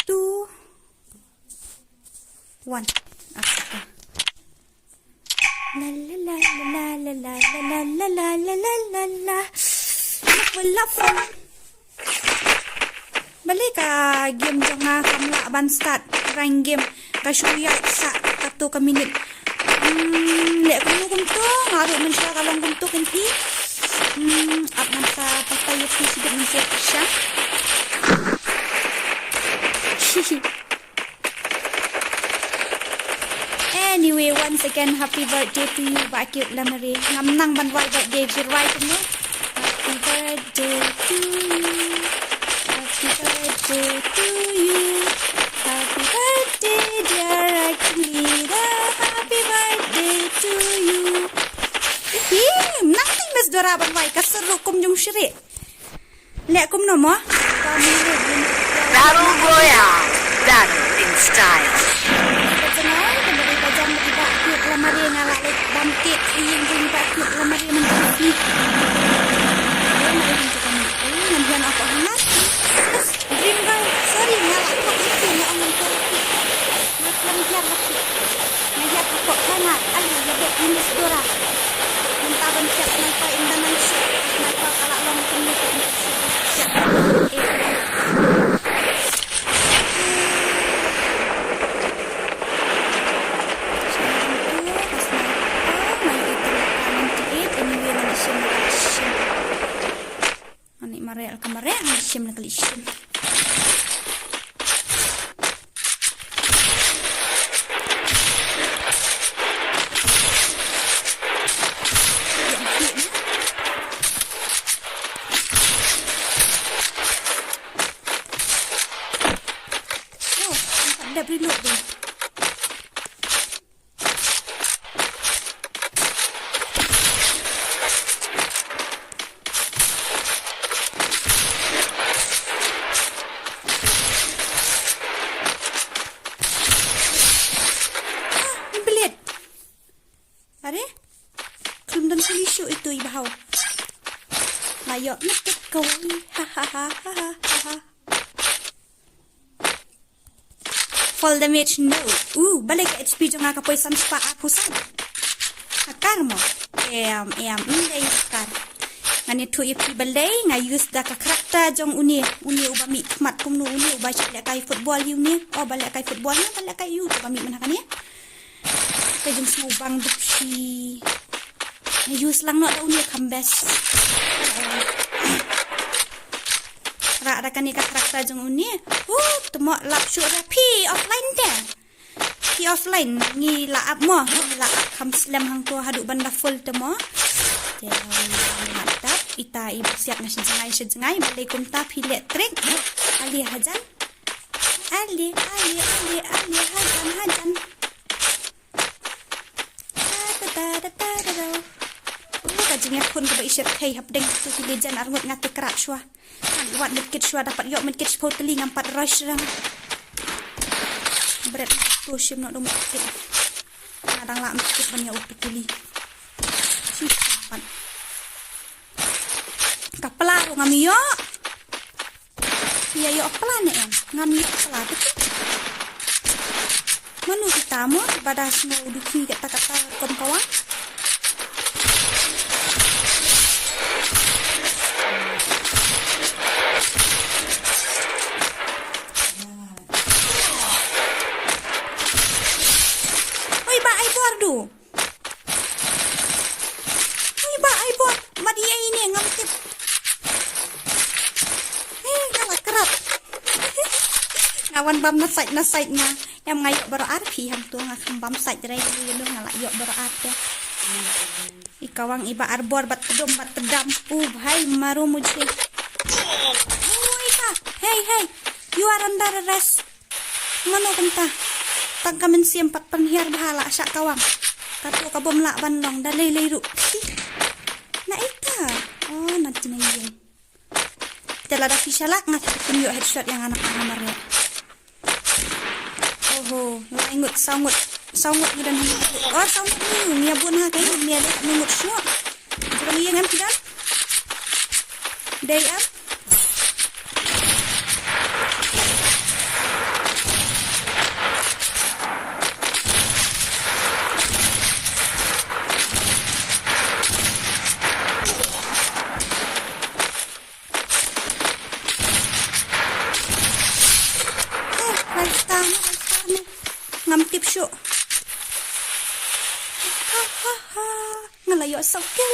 2 1 okay. La balik ka game jong nga kamla ban start rank game ka shuya sa kato ka minute Lek kuno kuntung, ngaruh mensya kalong kuntung nanti. At masa pakai itu sudah mensya kisah. Anyway, once again, happy birthday to you, Bakit Lamari. Ngamnang banwai birthday, jirai kamu. Happy birthday to you. Happy birthday to you. Happy birthday, dear Akilida. Happy birthday to you. Nanti mas dora banwai kaseru kum jong syrik. Lek kum nomo. Battle Royale. Battle in style. Lamari ngalah bangkit yang jadi bakit lamari menteri. Nantian apa hangat? Dream girl, sorry ngalah kok itu nak orang terapi. Macam dia lagi. Ngajak kok hangat. Alah lebih ini sedora. Mentah bencak nampak indah manusia. Nampak kalau orang penuh siap. Kemarin macam nak listen. Oh, ada preload tu. Itu ibahaw. Layo nakit kawan. Ha. Fall damage no. Balik ke HP jong nga kapoy samspa apusan. Akar mo. Inday akar. Ngani tu ipi balay nga use da ka karakter jong uni ubami kmat kumno uni ubay balik kay football uni. Balik kay football na balik kay yu ubami manakani. Kay jong smubang dupsi. Use lang no daw niya kambes. Ra kan ika karakter jong uni. Temo lap syu rapi offline de. Ki offline ni laap mo, laap kam slam hang to hadu banda full temo. Mantap. Ita ibu siap na sengai balik kum ta pilet trick. Ali hajan. Ali hajan. Kajingnya pun ke isir kai hapdeng tu lejan arngut ngati kerak syua. Wat medkit syua dapat yok medkit sepoteli ngampat rush rang. Berat tu syim nak domok medkit. Kadang lah medkit banyak upetuli. Sipan. Kapela ro ngami yok. Iya yok pelan ya. Ngami yok pelan tu. Manu kita mo pada semua uduki kata-kata kawan-kawan. Awan bam nasait nya yang ngayok baro arpi ham tu ngakam bam sait rai lu ngalak yok baro arte ikawang iba arbor bat pedam hai maru mujhe ika hey you are under arrest mano kenta tangkamen siam pat penhiar bahala syak kawang katu kabom lak bandong dalai leiru na ika nanti nang telah ada fisalak ngat tunjuk headshot yang anak amarnya. Ingut sangut dan sangut ni abun ha kai ni ada mengut syok. Jadi yang am tidak. Day up. Ngamtip syok. ayo sokil.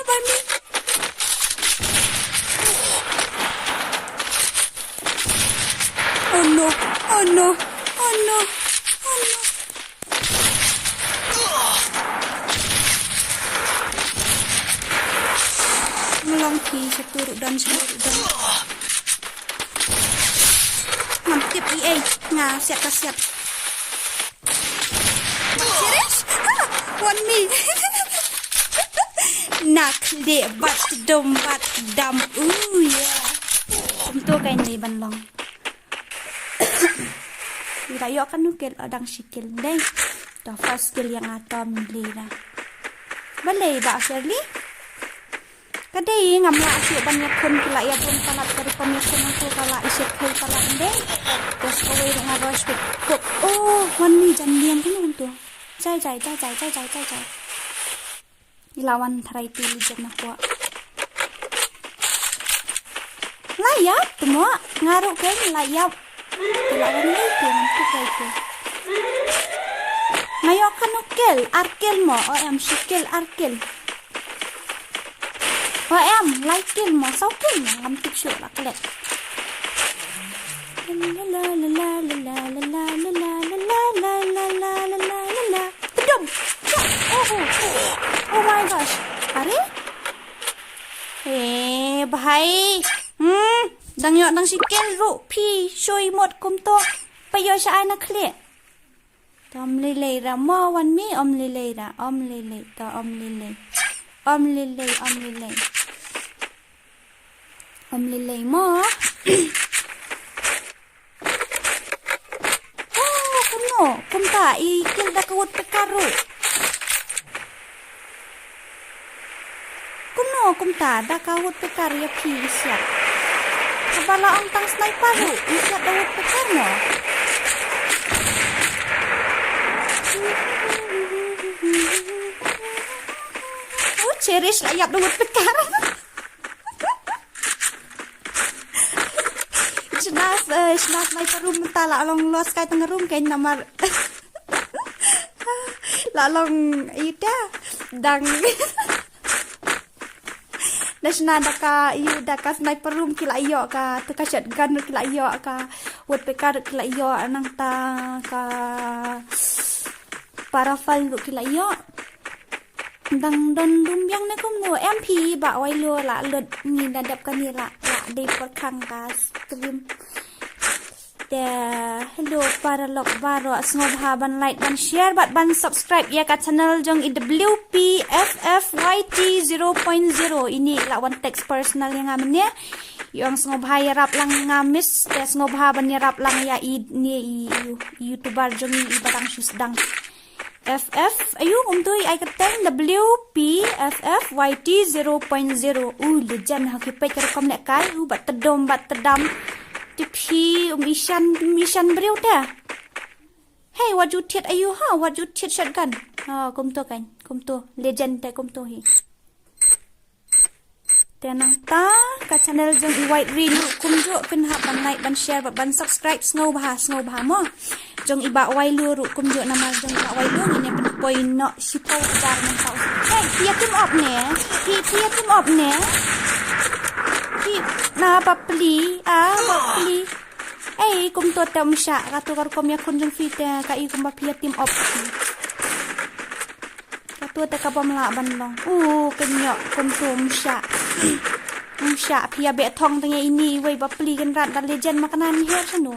Bani. Oh no, oh no, oh no, oh no. Melong pi seturuk dan seturuk dan. Mantip EA. Nga, siap ka siap. Serius? One me. Nak le bat dom bat dam. Yeah. Tentu kain ni banlong. Irayo kan nukil odang sikil deh. Dah first skill yang atom le dah. Balai ba Shirley? Kadai ngamla asyik banyak kon kila ya pun kalat dari pemikiran aku kala isyik kai kalat deh. Terus away dengan rush with cook. Oh, one ni jandian kan untuk. Jai. Ilawan tarai pilih jen aku. Layap semua ngaruk kan layap. Ilawan ni tu nanti kai tu. Ngayo kan ukil arkil mo. Em sikil arkil. Em laikil mo saukil mo ngam tiksyuk lah kelet. Kedum. Oh my gosh. Are? Bahai. Dang yok dang sikil ru pi shui mod kum to. Payo sa ana klet. Om lele ra mo wan mi om lele ra om lele ta om lele. Om lele mo. Oh, kuno. Kumta, ikil da kawut pekaru. Kuno, kumta, da kawut pekaru ya pi siap. Kabala ang tang sniper ru, siap da wut pekar mo. Oh, cherish layap da wut pekar. Snas mai perum ta la long los kai tengah room kai namar la long ita dang nasna daka yu daka mai perum kila iyo ka teka shotgun kila iyo ka wot pekar kila iyo anang ta ka parafal kila iyo dang don dum yang na kum no MP ba wai lo la lut ni dadap kan ni la de per khang ka stream. Hello para lok baro Sngikha ban like ban share ban subscribe ya ka channel Jong IWPFFYT 0.0 ini lawan teks personal yang ngamnya yung Sngikha ya rap lang ngamis ya Sngikha ban ya rap lang ya ni YouTuber Jong ibarang susdang FF ayun umtoy ay kateng WPFFYT 0.0 legend hakipay karokom nek kai bat tedom bat tedam Tipi mission beriu dah. Hey, what you tiat ayu ha? What you tiat shotgun? Kum to kan? Kum to legend dah kum to hi. Tenang ta ka channel Jong white ring kum jo pin ha ban like ban share ban subscribe Sngikha mo. Jong iba wai lu ru kum jo nama Jong iba wai lu ni pen point no sipo jar man tau. Hey, dia tim op ne. Dia tim op ne. Na papli papli kum to tam sha ratu kar kom ya kun jung fit ka I kum papia tim op ratu ta ka bom la ban long kenyok kum to sha pia be thong tanya ini wei papli kan rat dan legend makanan here sano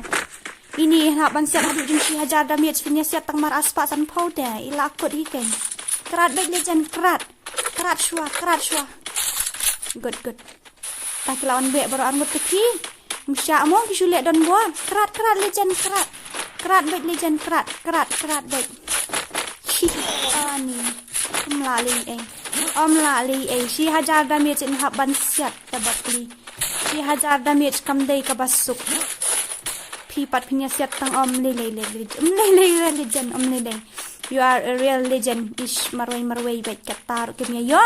ini ha ban siap hadu jung si hajar damage punya siap tang mar aspa san pau da ila kot hiken kerat be legend kerat shua good tak lawan be baru armut teki musya mo kisule don bo kerat legend kerat be legend kerat be ani omlali si hajar damage in haban siat tabakli si hajar damage kam dei ka basuk pi pat pinya siat tang lele legend lele you are a real legend ish marwai baik kata kemya yo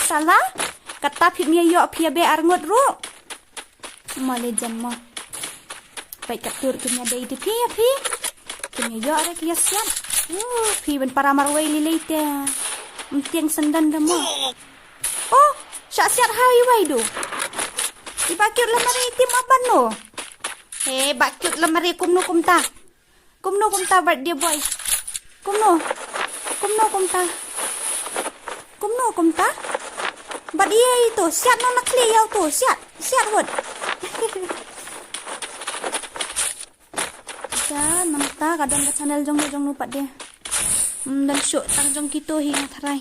salah kata pimia yo pia be arngot ru mo legend mo baik katur kemya dei di pia kemya yo ara kia siap Pi ban para marway lilite. Tiang sendan dah mo. Oh, syak siat hai wai do. Ibakit lamari itim aban no. Bakit lamari kumno kumta. Kumno kumta bat dia boy. Kumno kumta. Kumno kumta. Bat dia itu siat no nak liau tu. Siat wot. Dan namta kadang ke channel jong lupa dia. Dan syuk tang jong kita hingga terai.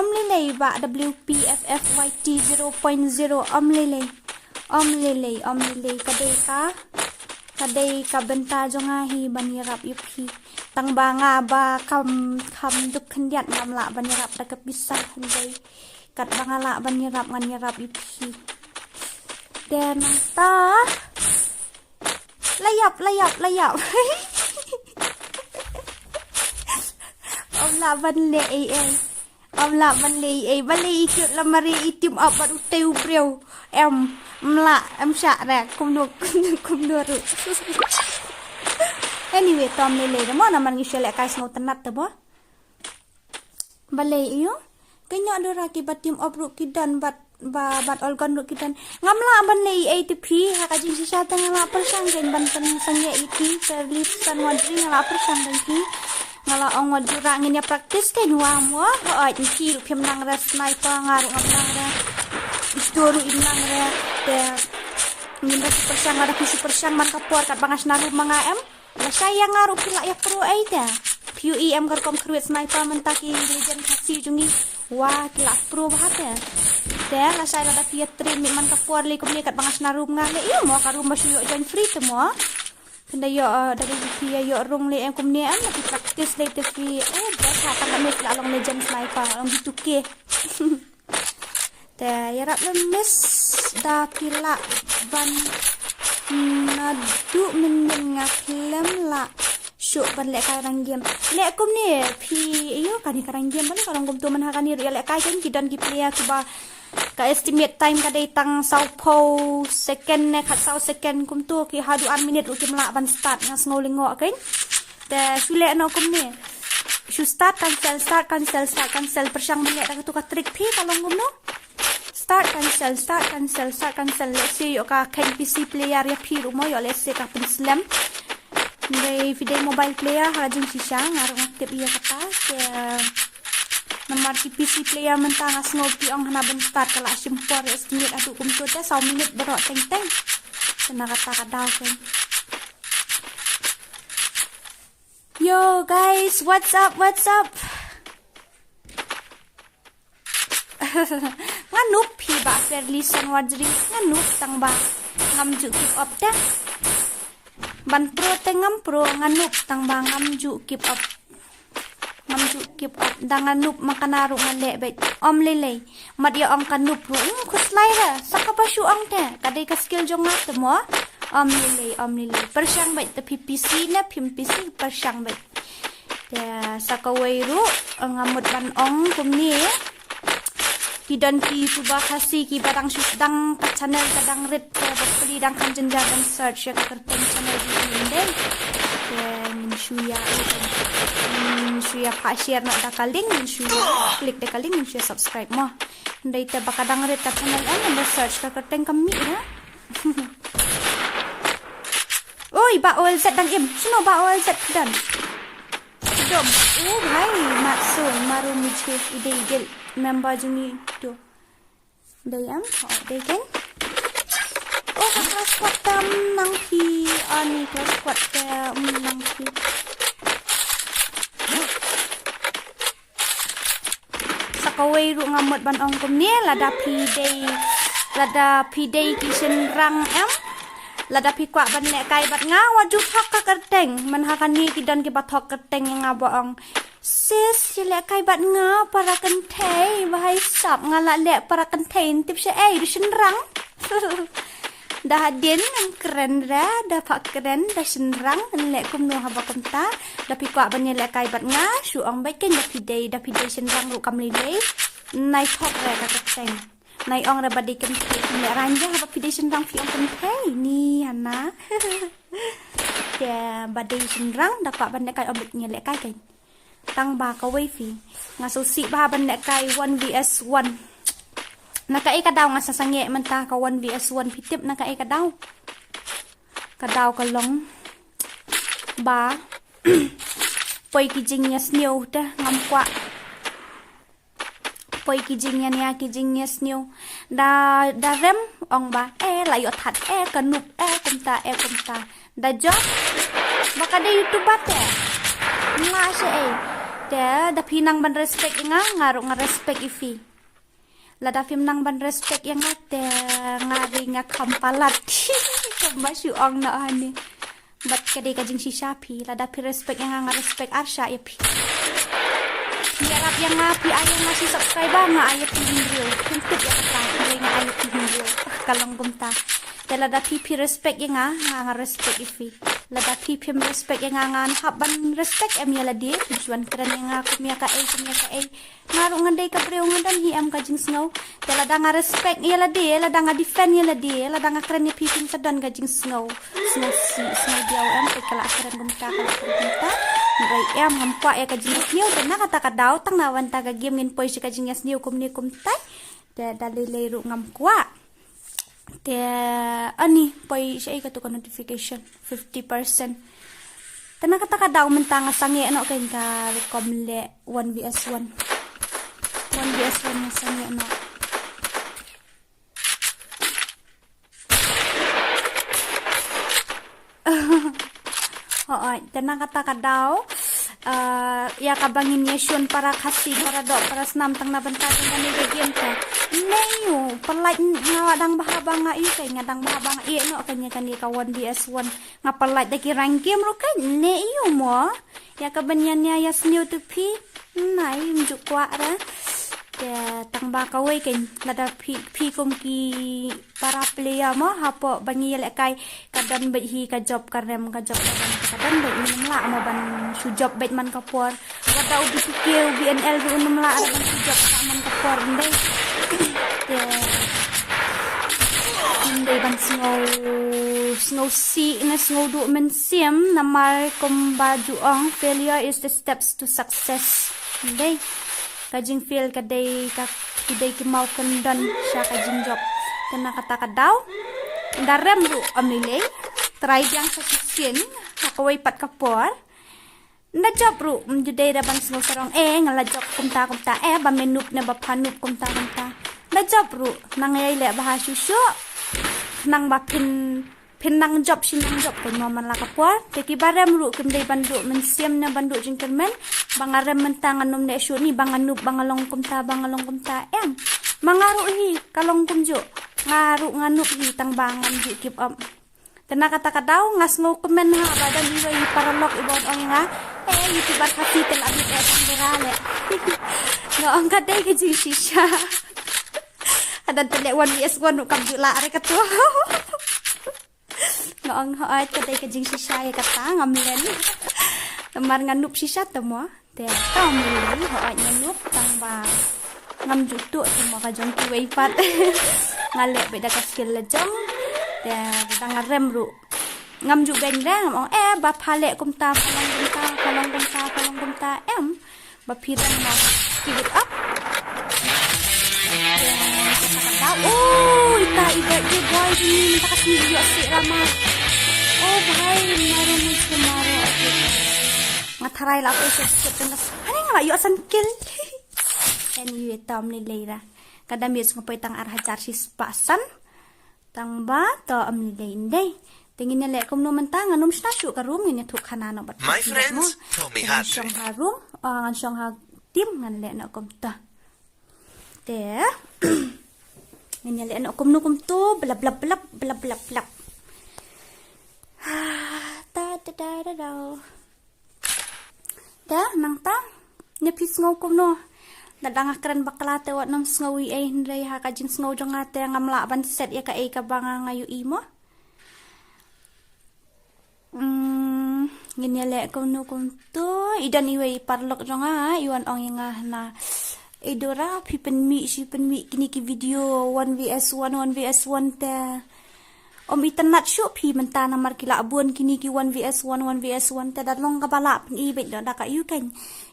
Lele ba WPFFYT 0.0 lele kadai ka benta jonga hi banirap yupi tang banga ba kam duk khendiat namla banirap da kepisah hendai kat bangala banirap nganirap yupi dan ta layap Omla ban le bale ikut lamari itim abat uteu breu em syak ra kum ru anyway tom le mo na man ngisel kai sno tenat te bo bale iyo kenya dora ki batim obru kidan bat olgon ru kidan ngamla ban le ATP ha ka jing sisa tang la persang gen ban tan sangye iki terlip san wadri ngala persang dan ki ngala ong wadura ngenya praktis kai nuam wa oi ki ru phem nang ra sniper ngaru ngamlang ra istoru inang ra te ngenda persang ada kusi persang man kapor kat bangas naru mga em la saya ngaru pila ya pro aida PUEM karkom kruet sniper mentaki legend kasi jungi wah kila pro bahata te la saya ada pia train man kapor le kumle kat bangas naru ngale iyo mo karu masyu join free te mo kenda yo dari pia yo rong le em kumne am lagi praktis le te fi berasa tak mes la long legend sniper long bituke te yarap lemes da pila ban nadu min ngaklem la syuk ban lek karang game lek kum ni pi iyo kan karang game ban kalau gum tu man hakani ri lek kai kan kidan ki player ki ba ka estimate time ka dai tang sau po second ne khat sau second kum tu ki hadu an minute ukim la ban start nga sngolingo kan te sule no kum ni shu start cancel persang ban lek tu ka trick pi kalau gum no start cancel let's say yo ka kan PC player ya pi mo yo let's say ka pin slam May video mobile player harajung sisa ngarong aktif iya kata ke nomor PC player mentang asngol piong hanaban start kala simpor estimate adu kumtu te 1 minit berok teng kena kata kadau kan. Yo guys, what's up? Nganup hi ba fairly san wadri nganup tang ba ngamju keep up dah. Ban pro tengam pro nganup tang ba ngamju keep up danganup makanaru ngale bet lele mat ya ong kanup ru kuslai ra sakapasyu ong te kadai ka skill jong na temo lele persang bet te PC na PC persang bet ya sakawai ru ngamut ban ong kumni kidan ki tuba khasi ki barang susdang ka channel kadang red ke beli dang kan jenja dan search ya ka kerten channel di inde min shuya pa share na da link min shuya klik de link min shuya subscribe mo ndai te bakadang red ka channel an dan search ka kerten kami na oi ba ol set dang im suno ba ol set dan dom bhai maksun maru mujhe ide member juni tu dayam they kan kelas kuat nang ki ani kelas kuat nang ki sakawai ru ngamot ban ong kum ni lada pi day kisen rang lada pi kwak ban nek kai bat nga waju hak ka kerteng man hakani kidan ki bathok kerteng nga boong sis sila kai bat nga para kentei bahai sap ngala lek para kentei tip se dusun rang dah den keren ra dah pak keren dah senrang lek kum no haba kumta dah pi kwa ban lek kai bat nga su ong bai ken dah pi day senrang ru kam lele nai thok ra ka kenteng nai ong ra badi kentei lek ranja haba pi day senrang pi ong kentei ni hana te badai sinrang dapat bandai kai oblik nyelek kai kan tang ba ka wifi ngaso si ba bandai kai 1 vs 1 nakai ka daw nga sa sange mentah ka 1 vs 1 pitip nakai ka daw ka long ba poi kijingnya snew ta ngam kwa poi kijingnya nia kijingnya snew da rem ong ba layo that kanup kumta da job baka de youtube bate nga siya te da pinang ban respect nga ngaro nga respect ifi la da film nang ban respect yang te ngari nga kampalat masyu ong na ani bat kade kajing si shapi la da pi respect yang nga respect arsha ifi Yarap yang ngapi ayah ngasih subscriber nga ayah video kuntip ya kata nga ayah video kalong gumta Dala da pipi respect yang nga respect ifi lada pipi respect yang nga haban respect em ya ladi tujuan keren yang aku kumya ka ngaru ngandai ka breu ngadan hi am kajing snow dala da nga respect ya ladi lada nga defend ya ladi lada nga keren ya pipi sadan kajing snow diaw em kala keren gumta Rai em ngampa ya kajing snow dan kata ka daw tang nawan ta ka game ngin poi si kajing snow kumtai da dalilay ru ngamkwa te ani poi siya ikato ka notification 50% tana kata ka daw mentang sange ano kay ka komle 1 vs 1 na sange ano tana kata ka daw ya kabangin yun para kasi para do para senam tang nabentagan kami game ka neyo palay nga dang bahaba nga iyo kay nga dang bahaba nga iyo no kanya ka 1 vs 1 nga palay daki rank game ro kay neyo mo ya kabanyan niya yas new to pi nai mjuk kwa ra ya tang ba kaway kay lada pi kum ki para player mo hapo bangi yel kay kadan bet hi ka job karem ka job kadan bet minum la mo ban su job bet man kapor wada ubi pikir BNL bi unum la ban su job man kapor ndai ndai ban snow si na snow do men sim namar komba juang failure is the steps to success ndai kajing feel kadai ki mau kendan siya kajing job kana kata ka daw darem ru amile try yang sa sisin hakaway pat kapor na job ru mjuday ra ban snow sarong ngala job kumta ba menup na ba panup kumta na job ru nangay le bahasyo nang ba pinang job sinang job kay maman la kapor teki barem ru kumday bandu mensiam na bandu jingkermen bangarem mentang anum ne syu ni banganup bangalong kumta em mangaru hi kalong kumjo ngaru nganup hi tang bangan ju keep up tena kata ka daw ngas ngo komen ha badan iway paralok ibon ong nga youtuber hati tel abit tang berale no ang kaday ka jing shisha ada tele 1 vs 1 kam ju la are katu no ang haay kaday ka jing shisha ya kata ngamlen tamar nganup shisha tamo te tamili haay nganup tang ba ngam jutu tamo ka jong kiway pat ngale beda ka skill la jong te tang rem ru ngam ju beng dang ong ba phale kumta kalong kumta em ba pirang na keep it up ita i-birthday boy din takas video si Rama bhai maro mo sumaro ngataray la ko set nas ano nga yo asan kill anyway tam ni Leira kada mis ko tang arhajar sis pasan tang ba to am ni Leinde tingin nila kung no mentang anum stasyo ka room ni thuk khana no bat my friends told me how to ngan song ha tim ngan le na kom ta te Nganyali ano kum to blab ta nang ta nepis ngaw kum no dadang akran bakla te wat nam snawi ay ndray ha kajing snaw jong ate ngamla ban set ya ka ka banga ngayu imo nganyali kum to idan iway parlok jong iwan ong nga na idora si pen mi kini ki video 1 vs 1 te om itanat syuk pi mentah namar kila abun kini ki 1vs1 1vs1 ta datlong ka bala pen ibet da ka you kan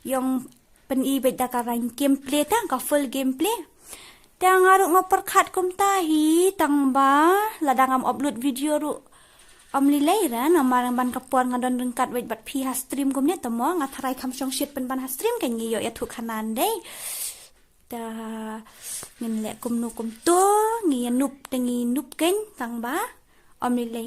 yang pen ibet da ka rank gameplay ta ka full gameplay ta ngaruk ngopor khat kum tahi tang ba ladang am upload video ru om lilai ra namar ban kapuan ngadon rengkat wait bat pi ha stream kum ne tamo ngatharai kham song shit pen ban ha stream kan yo ya thu khanan dei ta ngin le kum nu kum to ngi nup tengi nup ken tang ba om lilai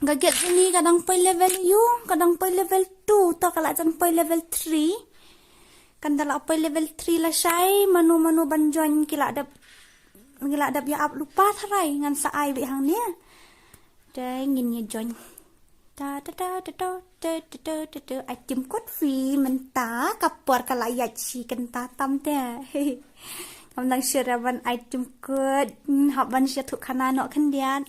gaget ni kadang pai level you kadang pai level 2 ta kala jan pai level 3 kan dala pai level 3 la sai manu ban join kila dap ya up lupa tharai ngan sa ai bi hang nia dai ngin ye join ta item code free menta kapor kala ya chi kan ta tam te kamlang share ban item code hab ban share thuk khana no khan dian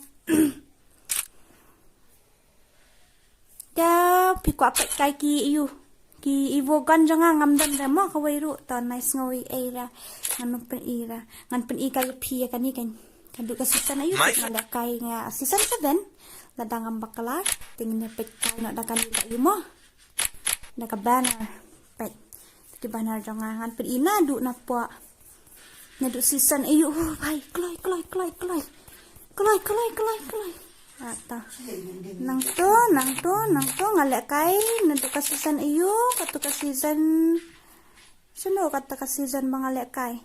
da pi kwa pat kai ki yu ki ivo gan janga ngam dan da mo khawai ru ton nice ngoi era nganu pen era ngan pen i kai pi kan ni kan du ka season ayu ngala kai nga season 7 ladang am bakala tingin pet kai no da kan ka yu mo da ka banner pet di banner janga ngan pen ina du na po na du season ayu bai kloi ata nang to ngale kai nanti ka season iyo katu ka season suno kata ka season mangale kai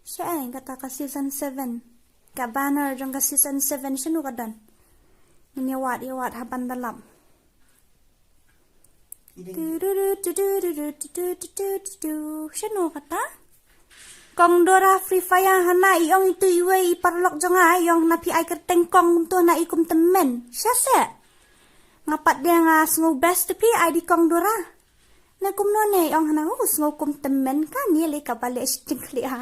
siya kata ka season 7 ka banner jong ka season 7 suno kadan ini wat haban dalam suno kata Kong Dora Free Fire hana iong itu iwe parlok jonga iong napi ai kerteng kong to na ikum temen. Syase. Ngapat dia ngas ngau best tapi ai di Kong Dora. Na kum no ne iong hana us ngau kum temen kan ni le ka bale stingkli ha.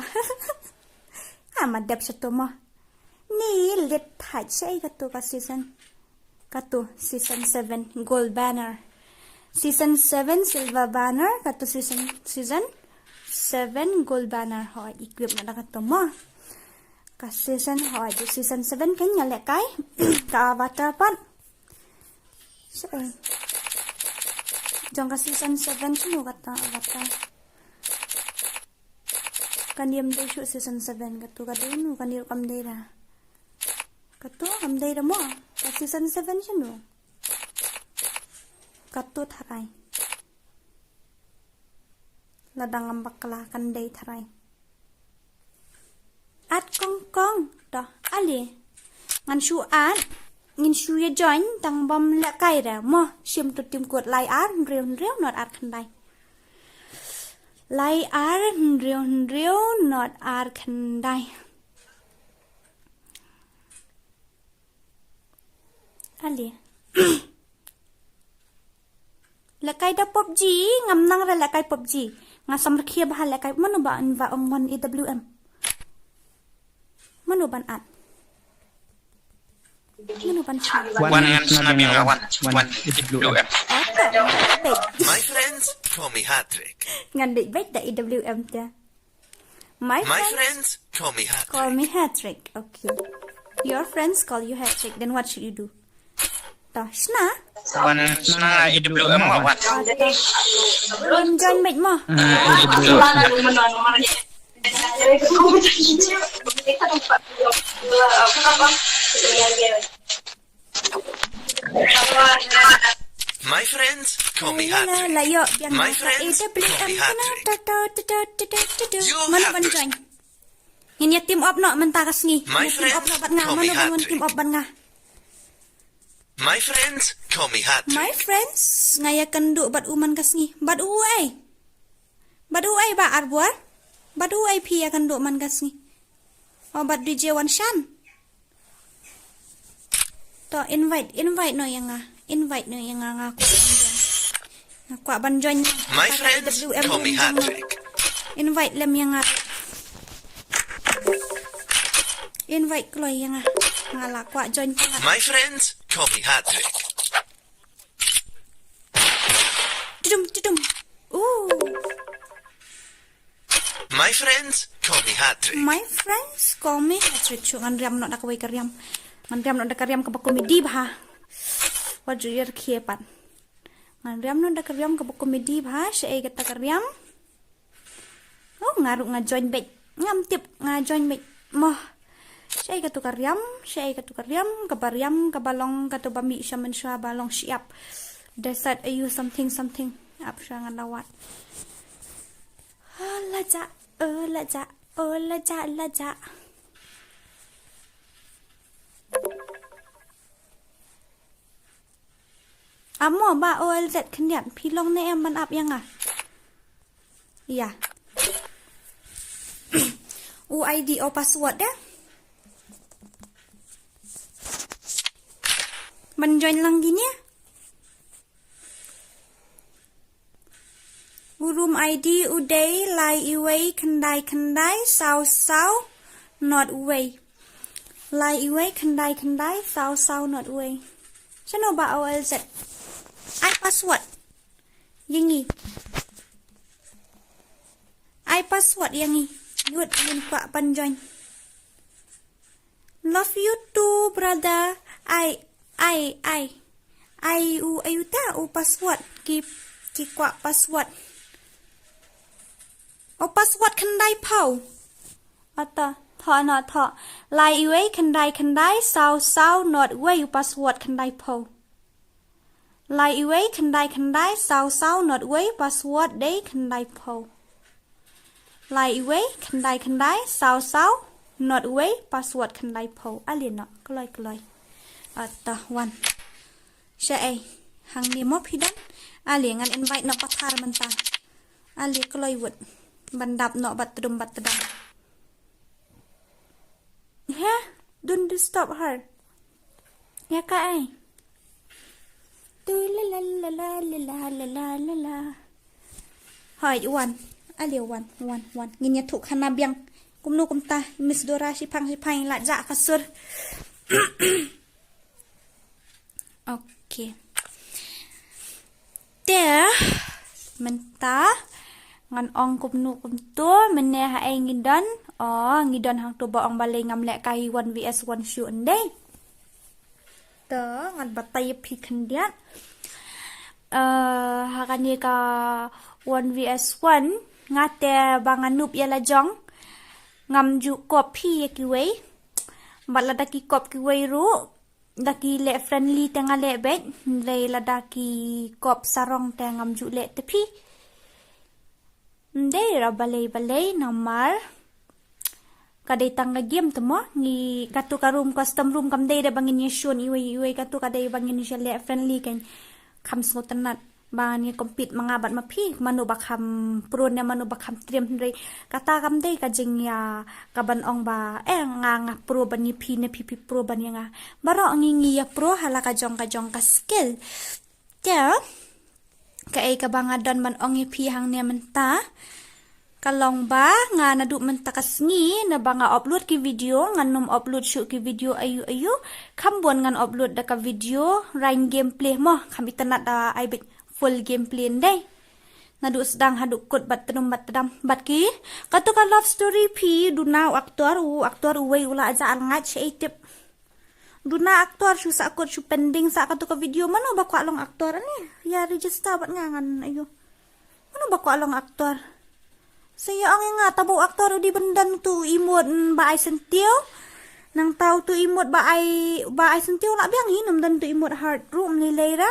Amadap satu mo. Ni let haj sai katu ka season 7 gold banner. Season 7 silver banner katu season 7 gold banner ho equip na ka to mo ka season ho di season 7 kan ngale kai ka avatar pan so jong ka season 7 suno kata avatar kan yam de shu season 7 katu ka dinu kan yu kam de ra katu kam de ra mo ka season 7 suno katu tharai ladang ambak kelakan day tharai at kong to ali ngan shu at ngin shu ye join tang bom la kai ra mo sim tu tim kod lai ar rew not at khan dai lai ar rew not ar khan dai ali lakai da PUBG ngam nang ra lakai PUBG ngasam rakhia bahal lakai manu ba anwa ongwan EWM manu ban at manu ban chat One EWM. My friends call me Hat-trick. ngan dik bet da EWM ta my friends call me Hat-trick. call me Hat-trick. Okay, your friends call you Hat-trick, then what should you do? Ta shna One EWM. join bet mo My friends call me la Hat-trick. yo biang My ka friends call EWM me kana Hat-trick. You mana have ban to- join ini team up no mentakas ni My team up no friends bat nga call me manu ban Hat-trick. team up ban nga My friends call me Hat-trick. my friends ngaya kendu bat uman kasngi bat uai ba arbuar bat uai pi ya kendu man kasngi oh bat DJ Wan Shan to invite no yang nga aku ban join My friends call me Hat-trick. invite lem yang nga invite kloy yang nga la kwa join pa My friends call me Hat-trick. tudum My friends call me Hat-trick. My friends call me Hat-trick. Ngan riam nak kawai kariam. Ngan riam nak kariam ke komedi bah. Wajur kiepan. Ngan riam nak kariam ke komedi bah. Saya kata kariam. Oh ngaruk ngajoin bait. Ngam tip ngajoin bait. Moh. Saya kata kariam kabariam kabalong kata bami syaman syah balong siap. Desat ayu something apa syangan lawat. Laja. Amo ba OLZ kendian pilong ne em man up yang ah. Iya. UID o password dah. Menjoin lang gini ya. Room ID uday lai iway kendai sau not way. Lai iway kendai sau not way. Sano ba OLZ? I password. Yang ni. I password yang ni. Yud yun pa panjoin. Love you too brother. Ayu ta password ki kwa password. O password kendai pau. Ata tha lai iwe kendai sau not way password kendai pau. Lai iwe kendai sau not way password day kendai pau. Lai iwe kendai sau not way password kendai pau. Alien nak keloi. Ata wan. Syai hang ni mo pidan. Ali ngan invite nak pathar mentah. Ali keloi wud. Bandap nak batdum. Yeah, don't disturb her. Ya ka ai. Tu la. Hai wan. Ali wan. Nginya thuk khana biang. Kumnu kumta Miss Dora si phang la ja kasur. Okay. There mentah ngan ong kumnu kumtu meneh ai ngidon hang tu ba ong balai ngam lek kai 1vs1 shoot ndai te ngan batai pi kendiat hakani ka 1vs1 ngate banganup yala jong ngam ju kopi kiwei balada ki kop kiwei ru daki le friendly tengah le bet le ladaki kop sarong tengam ju le tepi ndai ra balai nomor kadai tangga game temo ni katu ka room custom room kam dai da bangin yeshun iwe katu kadai bangin ye le friendly kan kam sngotanat bang ni compete mangabat mapi manu bakam pro ne manu bakam trim ndai kata kam dai ka jing ya kaban ong ba nga pro bani pi ne pi pro ban nga baro ngingi ya pro hala ka jong ka skill ya ka ai ka bangadon man ong pi hang ne menta kalong ba nga nadu menta kasngi na banga upload ki video nganum upload shoot ki video ayu kambon ngan upload da ka video rain gameplay mo kami tanat da ai full gameplay ndai nadu sedang haduk kod batdum batki katu ka love story pi duna aktor uwei ula aja alngat shaitip duna aktor shu sa kod shu pending sa katu ka video mana ba kwa long aktor ni ya register bat ngangan ayo mana ba kwa long aktor saya ang nga tabo aktor di bendan tu imut ba ai sentiu nang tau tu imut ba ai sentiu la biang hinum dan tu imut heart room ni leira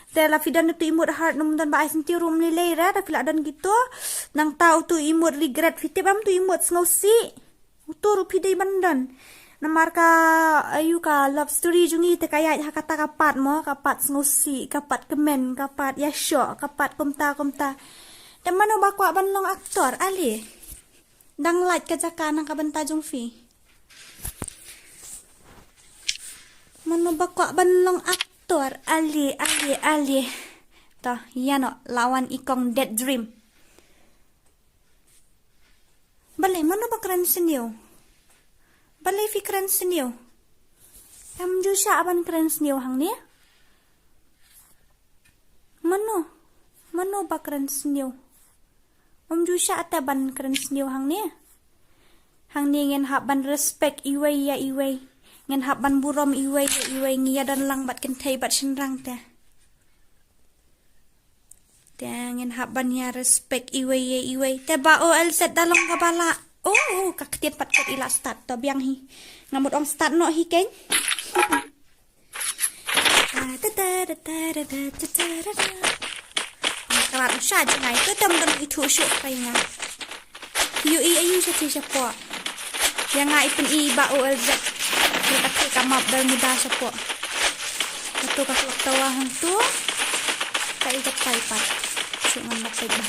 Tela fidan tu imut heart num dan ba ai sentiu room ni leira da pila dan gitu nang tau tu imut regret fitip am tu imut sngosi uturu pidai bendan namar ka ayu ka love story jungi te kaya kata kapat mo kapat sngosi kapat kemen kapat yasho kapat komta dan mana bakwa banlong aktor ali dang light kajakan nang kabenta jungfi mana bakwa banlong aktor ali toh yano lawan ikong dead dream balai mana bakran senyo balai fikran senyo am ju sha aban kran senyo hang ni mano bakran senyo Om ju sya ata ban keren senyo hang ni. hang ni ngen hab ban respect iway ya iway. Ngen hab ban burom iway ya iway ngia dan lang bat kentai bat senrang ta. Ngen hab ban ya respect iway ya iway. Te ba o el set dalong kabala. Oh, kaktian pat kat ila start to biang hi. Ngamut ong start no hi keng. Kalat usah jangai tu tem itu syuk kayaknya. Yu ayu siapa? Yang ngai pen i ba o el set. Kita kita map bermuda siapa? Itu kakak tawa hang tu. Kai kat kai pat. Syuk ngan pai bah.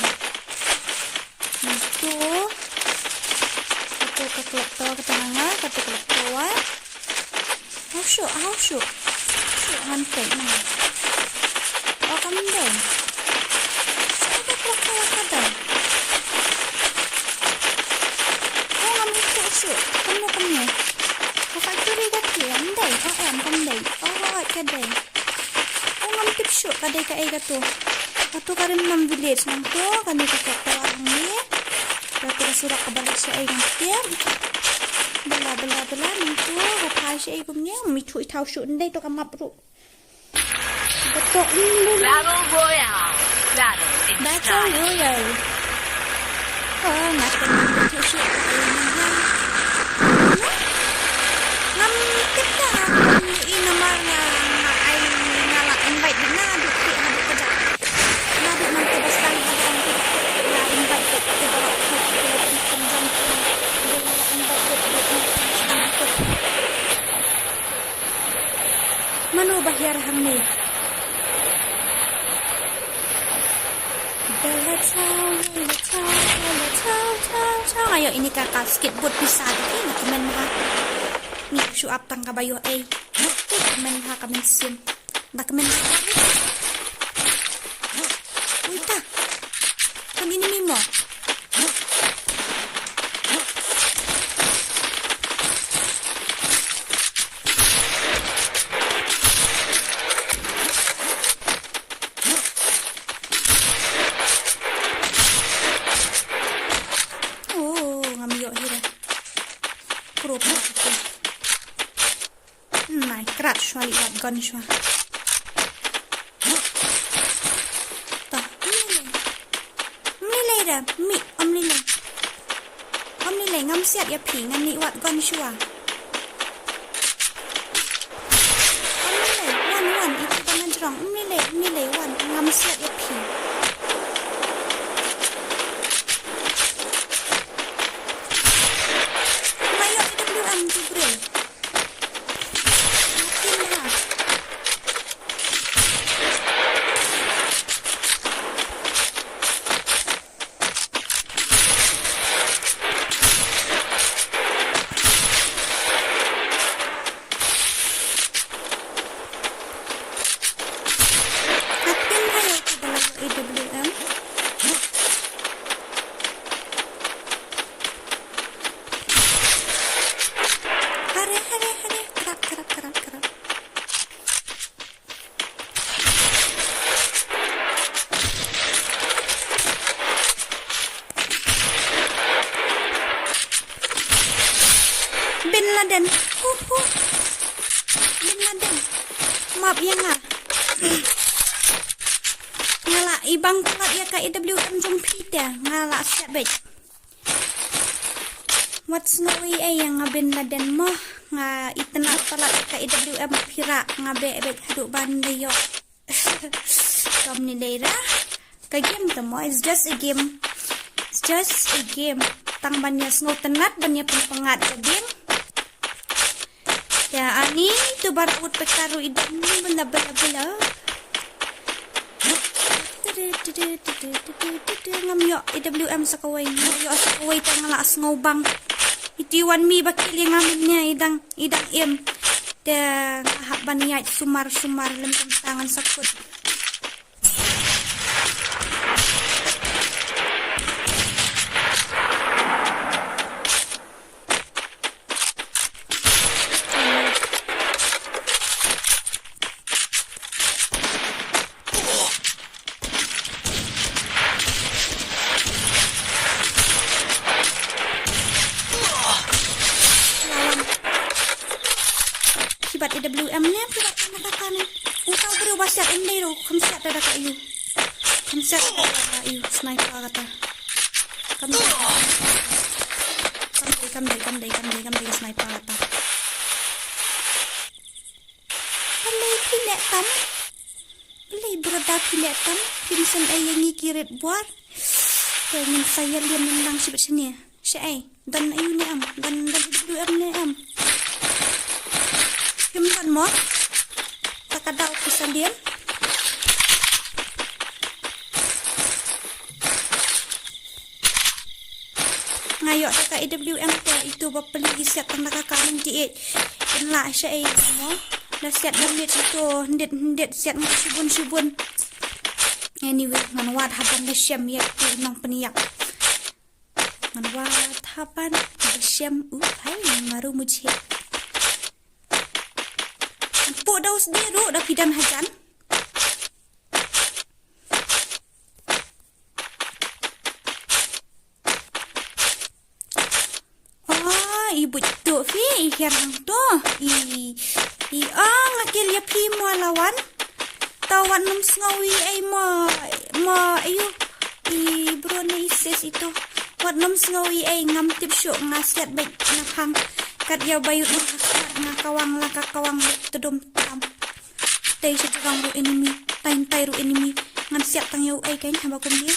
Itu kakak tawa ke tengah, kakak tawa. How syuk. Syuk ngan pai mana? Oh kamu dong. Syuk kakak tawa kada. Oh kamu syuk. Kamu. Kakak tu dia kian dai. Oh kamu dai. Oh kadai. Oh kamu tip syuk kadai ka ai tu. Atu karim nam village nang tu kami kakak tawa ni. Berarti surat kebalik saya yang bela nanti apa saya punya micu tahu syuk ndai tu kamap ru. Betul ini. Battle Royale. Battle Royale. Oh, nak micu syuk. Ngam kita ini namanya ai ngala invite dina duk ada kerja. Nak nanti besar ada invite kita bawa Mano bahyar hamni. Ayo ini kakak skateboard bisa deh. Nak main ha. Ni show up tang kabayo ay. Main ha kami sin. Nak main ha. Uita. Kan ini mimo. Shwali wat gun shwa. Ta. Mile da mi omnile ngam siat ya phi ngam ni wat gun shwa. Omnile wan itu tangan jerong mile wan ngam siat ya phi. Mayo IWM tu bre. Bin Laden. Bin Laden. Maaf ya nga. Ngala ibang kulat ya ka IWM Jong Peter. Ngala siabet. What's no way ay nga Bin Laden mo. Nga itana palat ka IWM Pira. Nga bebet haduk banday yo. Kam ni Leira. Ka game to mo. It's just a game. It's just a game. Tang banya snow tenat banya pengat ka game. Ya, ani tu baru pekaru idam bela. Ngam yo IWM sakaway yo sakaway tangala asngobang. Itiwan mi bakil yang ngaminnya idang im. Te haban niya sumar lempeng tangan sakut. AWM ni pula katakan utau berubah set ini ro konsep ada kat you konsep ada you sniper kata kami sniper kata Beli berada piletan Vincent ay yang ikirit buat pengen saya liam nang sibet sini syai dan ayu ni am dan WM ni am Kimpan mo takadaw kisah liam ngayok taka AWM itu bapeli isyak tang nakakanin diit inla syai mo dah siap ngelit itu hendet siap subun anyway ngan wat haban da syam ya tu nang peniak ngan wat haban da syam hai maru mujhe po daus diru da pidan hajan ibu tu fi hirang tu ngakil ya pi mo lawan tawan num sngawi ay mo ayu bro na isis ito wat num sngawi ay ngam tip syuk ngaset baik nakang kat ya bayut ngakawang lakakawang tudum tam tay sa tukang ru enemy tay ru enemy ngan siap tang yaw ay kain haba kum dia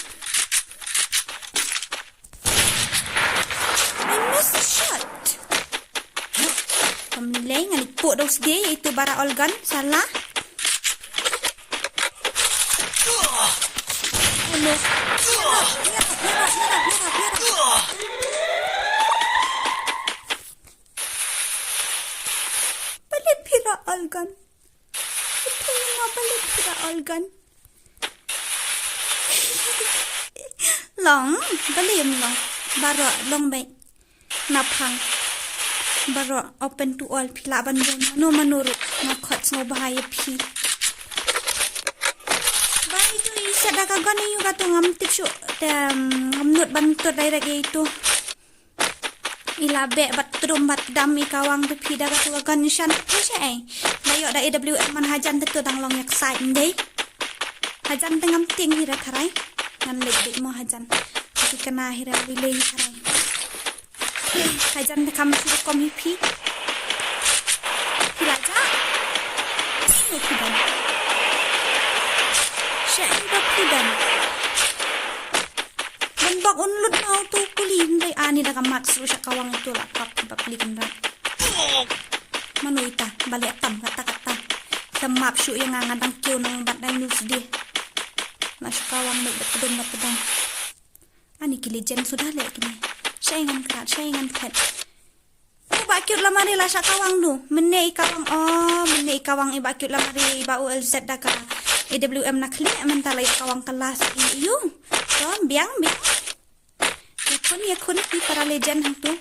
I missed a shot pemilih ngan ipuk daus dia iaitu bara olgan salah balik pira olgan itu nga balik pira olgan long balim long bara long baik napang baro open to all pila ban manurut ngakot snow bahaya pi bari tu isa daga gani yu gato ngam tipsyo ngamnut bantur direct itu ilabe bat trum bat dam ikawang tu pi daga tu gan shan pusha dayo da AWM man hajan tu dang long yak side ndai hajan tengam ting hira tharai ngan lek mo hajan tapi kena hira wilei tharai hajan dekam suruh komipi hilaja ini pidan syai pidan dan bak unlut mau tu kulin dai ani da kamat suruh syakawang itu lah kap beli kendra manuita balik tam kata semap syuk yang ngadang kiu nang bat dai news dia nak syakawang mek pedang ani kilijen sudah lek kini saingan kat bakyut lamari lah sakawang tu menei kawang bakyut lamari ba ULZ dah ka AWM nak klik mentala kawang kelas iu so biang yakun di para legend hang tu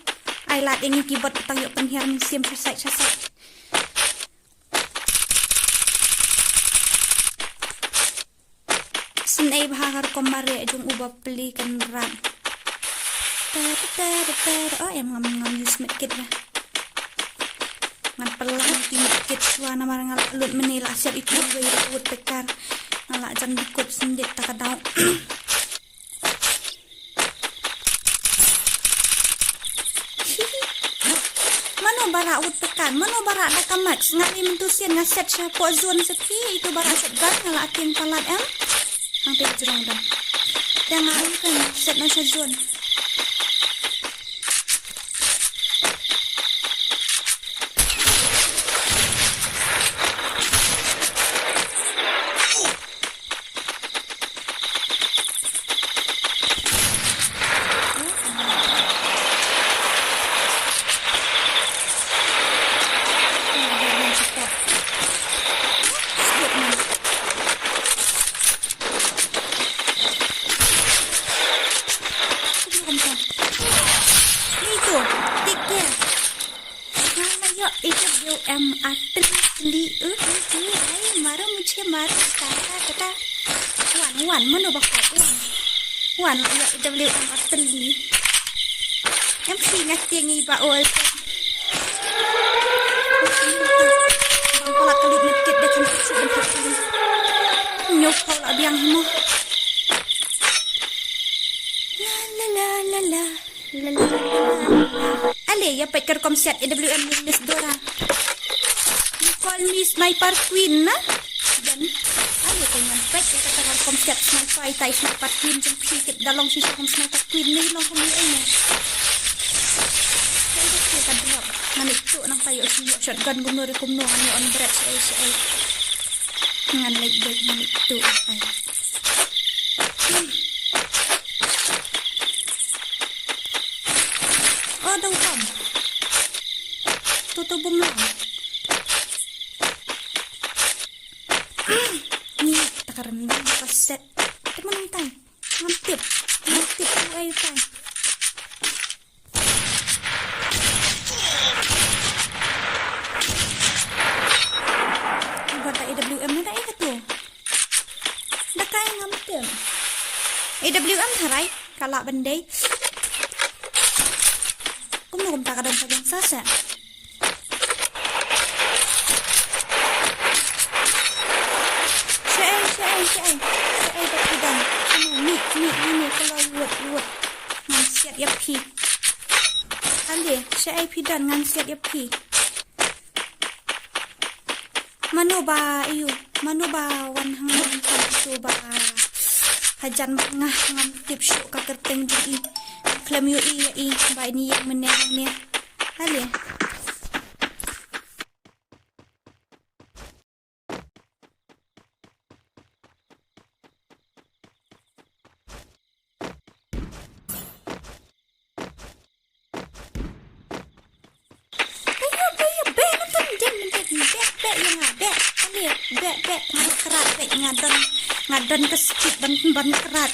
ai lat ini keyboard petang yuk penhiar musim sasai senai bahar komare jung ubah beli kenran oh yang ngam use medkit lah ngan pelang ti medkit suana marang lut menila asyar itu gue rut tekar ngalak jan dikut sendet takadau mano bara ut tekan mano bara nakamax ngali mentusian ngaset syapo zone sepi itu bara setgar ngalak atin palat hampir jerong dah jangan kan set na zone Wan mana bakal wan ya WM ateli MC ngati ngi ba ol Nyok kau lah biang mo. La la la la la. La la la la. Ale, ya pakai komset AWM Miss Dora. You call me sniper queen na? Dan ale kau nyampe ya kata komset sniper tai sniper queen jeng pikir dalong sisa kom sniper queen ni long kom ni. Kita drop. Ngan itu nang payo siyo shotgun gumno re kumno ani on break sai. Ngan like back ngan itu ai. Oh, daw kam. Tuto bom lang. Ni takarandang kaset. Teman tay. Ngantip ay tay. Bata AWM na dai ka to. Dakay ngantip. AWM tharai kala bandai. Kung tak ada bagian sasa. Saya berpedang. Ni kalau luat. Ngan siap ya pi. Ale, saya pidan ngan siap ya pi. Mano ba wan hang tu ba. Hajan ngah ngan tip syuk ka kerteng ji. Klaim yu i ba ni yang menang ni. Ale. Bek kerat ngadon kespit ban kerat.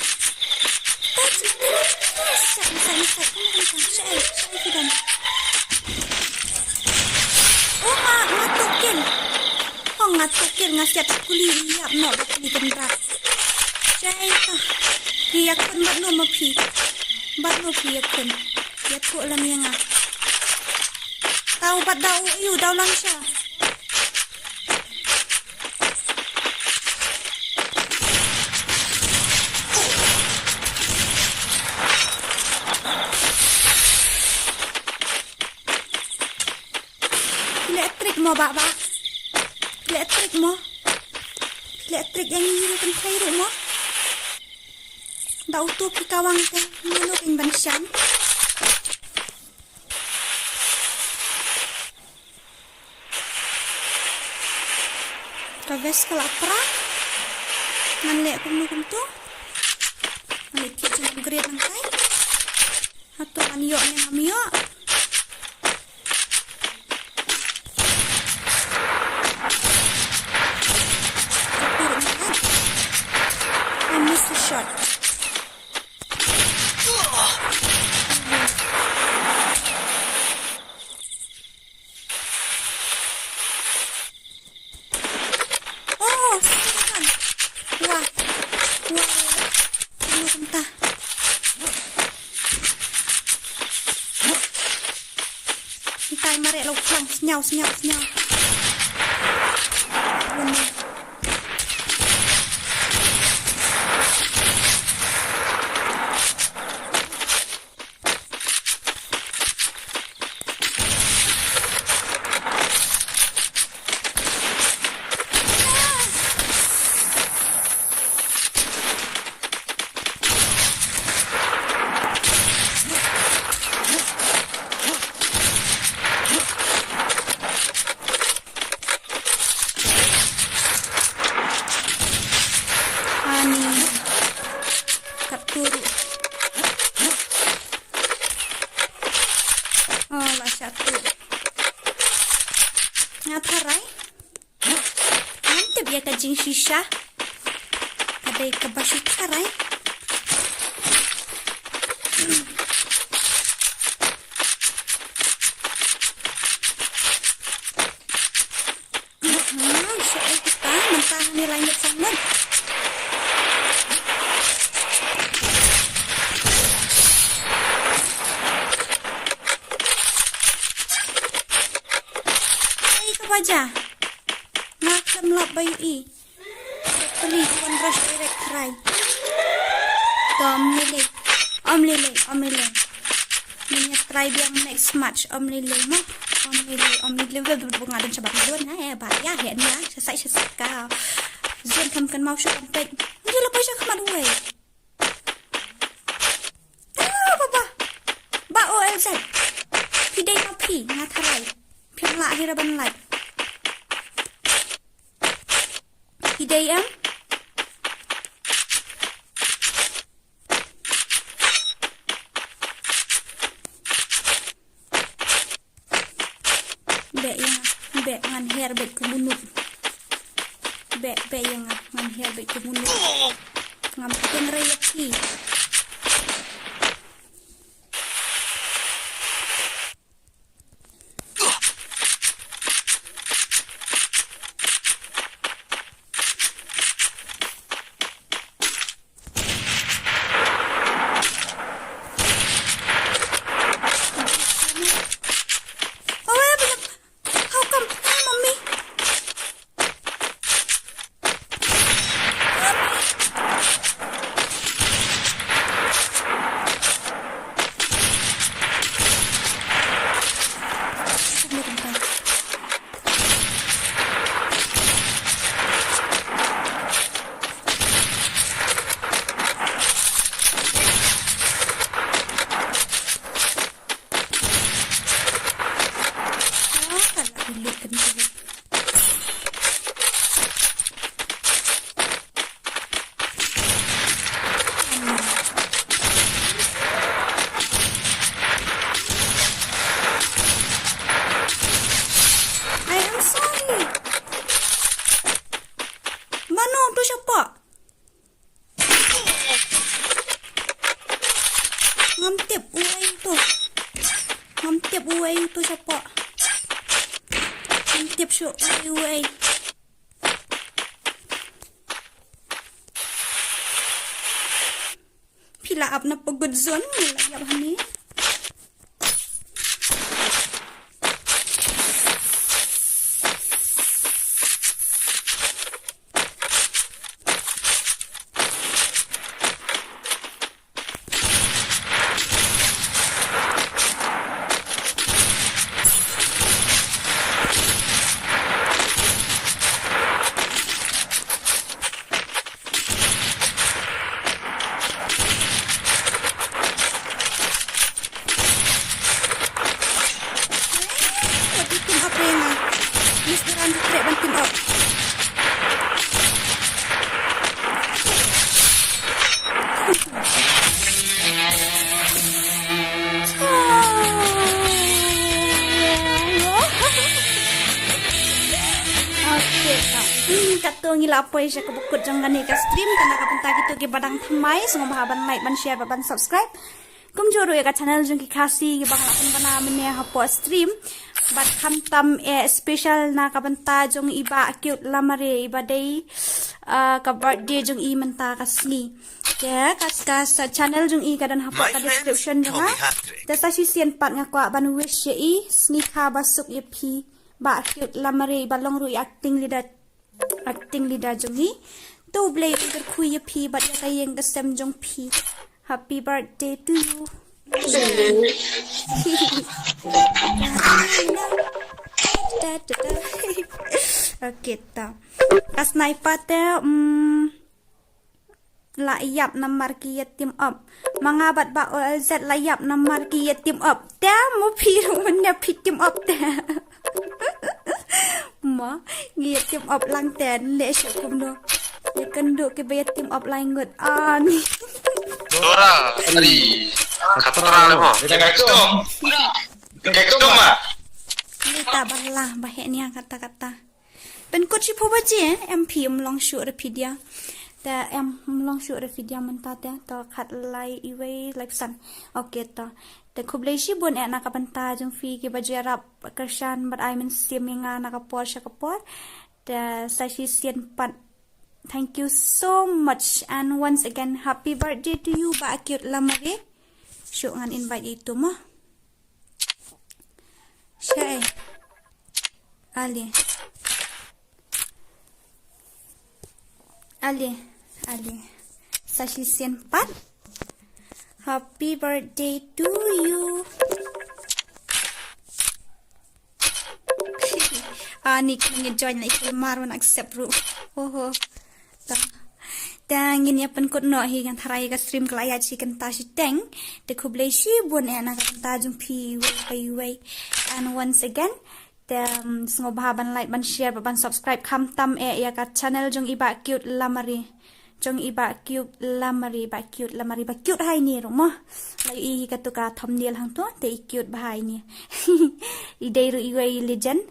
Ngatukin ngasiat kuliah no di kendrat. Saya yakun bat no yakun. Ya tu lam yang ah. Tahu bat dau yu dau langsha. Elektrik mo ba? Elektrik yang ini kan cair mo. Dah utuh kawang ke mulu king bansian. Traves kalau perang. Nganlek kum tu. Nganlek kitchen upgrade nang kai. Atau aniyok ni ngamiyok. Shot. Oh, silakan. Wah. Entah. Kita mari lo pulang senyau. Satu. Ngatarai. Nanti biar kajing sisa. Kadai ke Basuk tarai. Soal kita mentah nilainya sangat. Wajah nak melap bayu i kali Iwan rush direct try. To Om Lele. Ini try yang next match Om Lele mo. Om Lele bunga dan sebab luôn ha bahaya hẹn nha. Sẽ cao. Duyên không cần mau shoot con tịnh. Như là bây giờ không ăn đuổi. Ba OLZ. Thì đây nó phỉ nga thay. Phiền lạ hay là bắn lại. Thì đây em. Be ngan hair baik kemunut. Be yang ngan hair baik kemunut. Ngam pengen reaksi. Ngam tiap uai tu siapa? Ngam tiap syuk uai. Pila up na pagod zone nila yap hani. Ngila apa yang saya kebukut jangan ni stream karena kapan gitu ke badang thamai semua bahaban like ban share ban subscribe kum joro ya channel Sngikha si bang lakon bana mene hapo stream bat khamtam special na kabanta jong iba cute lamare iba day ka birthday jong i manta kasni ya kas channel jong i kadan hapo ka description jong ha dasa si sian pat ngakwa ban wish ye i Sngikha Basuk ye phi ba cute lamare iba long ru acting leader jong hi to blay ker khuy phi bat ya kayeng the sem jong phi happy birthday to you okay ta as sniper te layap namar ki yatim up mangabat ba OLZ layap namar ki yatim up ta mo phi ron phi tim up ta ma ngiat tim up lang ten le syakum do ya kendo ke bayat tim up lang ngut ani Dora tadi kata orang le mo kektom ma ni ta balah bahek ni kata-kata ben ko chi phoba je MP long shoot re pidia ta em long shoot re pidia manta ta to khat lai iwe like san okay ta te khubleishi bon na ka banta jong fi ke bajarap kershan but I mean siminga na ka por sha ka por the sashi sian pat thank you so much and once again happy birthday to you ba cute lamare syo ngan invite itu mo shay ali Ali. Sashi Sian Pat. Happy birthday to you. Ni kena join na iklimar wan accept ru. Oh. Tang ini apan kot no hi kan tharai ka stream klaya chi kan ta shi teng de khublei shi bon ana kan ta jung phi wei. And once again the sngo ba ban like ban share ban subscribe kham tam ya ka channel jong iba cute lamari ba cute hai ni ro mo lai i ka tu ka thumbnail hang to te cute ba hai ni I dei ru I wei legend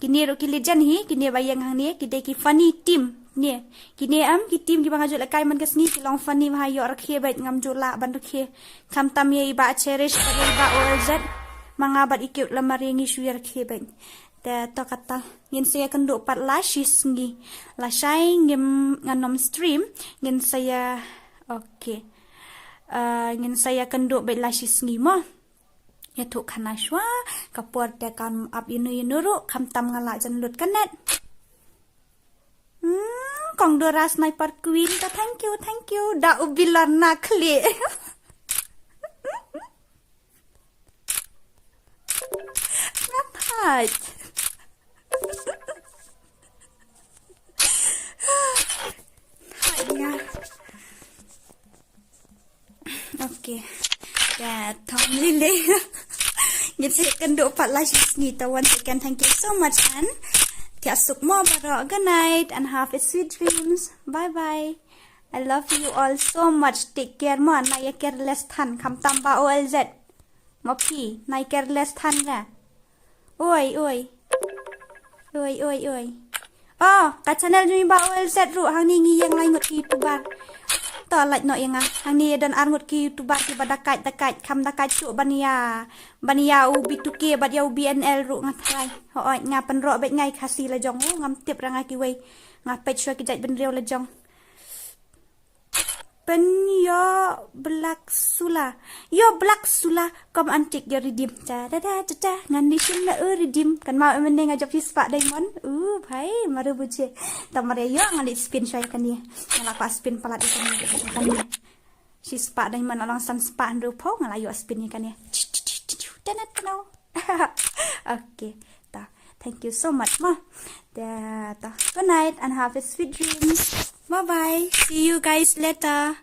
kini ro ki legend hi kini bayang hang ni ki dei ki funny team ni kini ki team ki bang la kai man ka sni ki long funny ma yo rakhe bai ngam jo la ban rakhe kham tam ye iba cherish ba olz mangabat ikut lamari ngi shuir kheben ta to kata ngin saya kendo pat la shis ngi la shai ngim nganom stream ngin saya okay ngin saya kendo bet la shis ngi mo ya tu khana shwa kapur te kam up inu ro kham tam ngala jan lut kanet kong dora sniper queen ta thank you da ubilana khle Hai. Hai. Okay. Ya, Tom Lily. Gitu kendo pat la Sngikha once again. Thank you so much and tiasuk mo baro. Good night and have a sweet dreams. Bye bye. I love you all so much. Take care mo. Nai careless than kham tam ba OLZ. Mo pi nai careless than ga. Oi. Oh, ka channel jui ba OLZ ru hang ni ngi yang lai ngot ki YouTuber. To like no yang hang ni dan ar ngot ki YouTuber ki badakai kham dakai chu bania ubi tuke bad ya BNL ru ngathai. Ho nga pan ro bet ngai khasi la jong ngam tip ranga ki wei nga pet shwa ki jai ben rew la jong. Pen yo black sula kom antik yo redeem cha ngan ni sim na redeem kan mau meneng ajap si spa diamond bhai maru buje tamare yo ngan spin shai kan ni ngala pa spin palat kan ni si spa diamond along san spa ndo po ngala yo spin ni kan ni tanat no okay ta thank you so much ma good night and have a sweet dreams. Bye bye. See you guys later.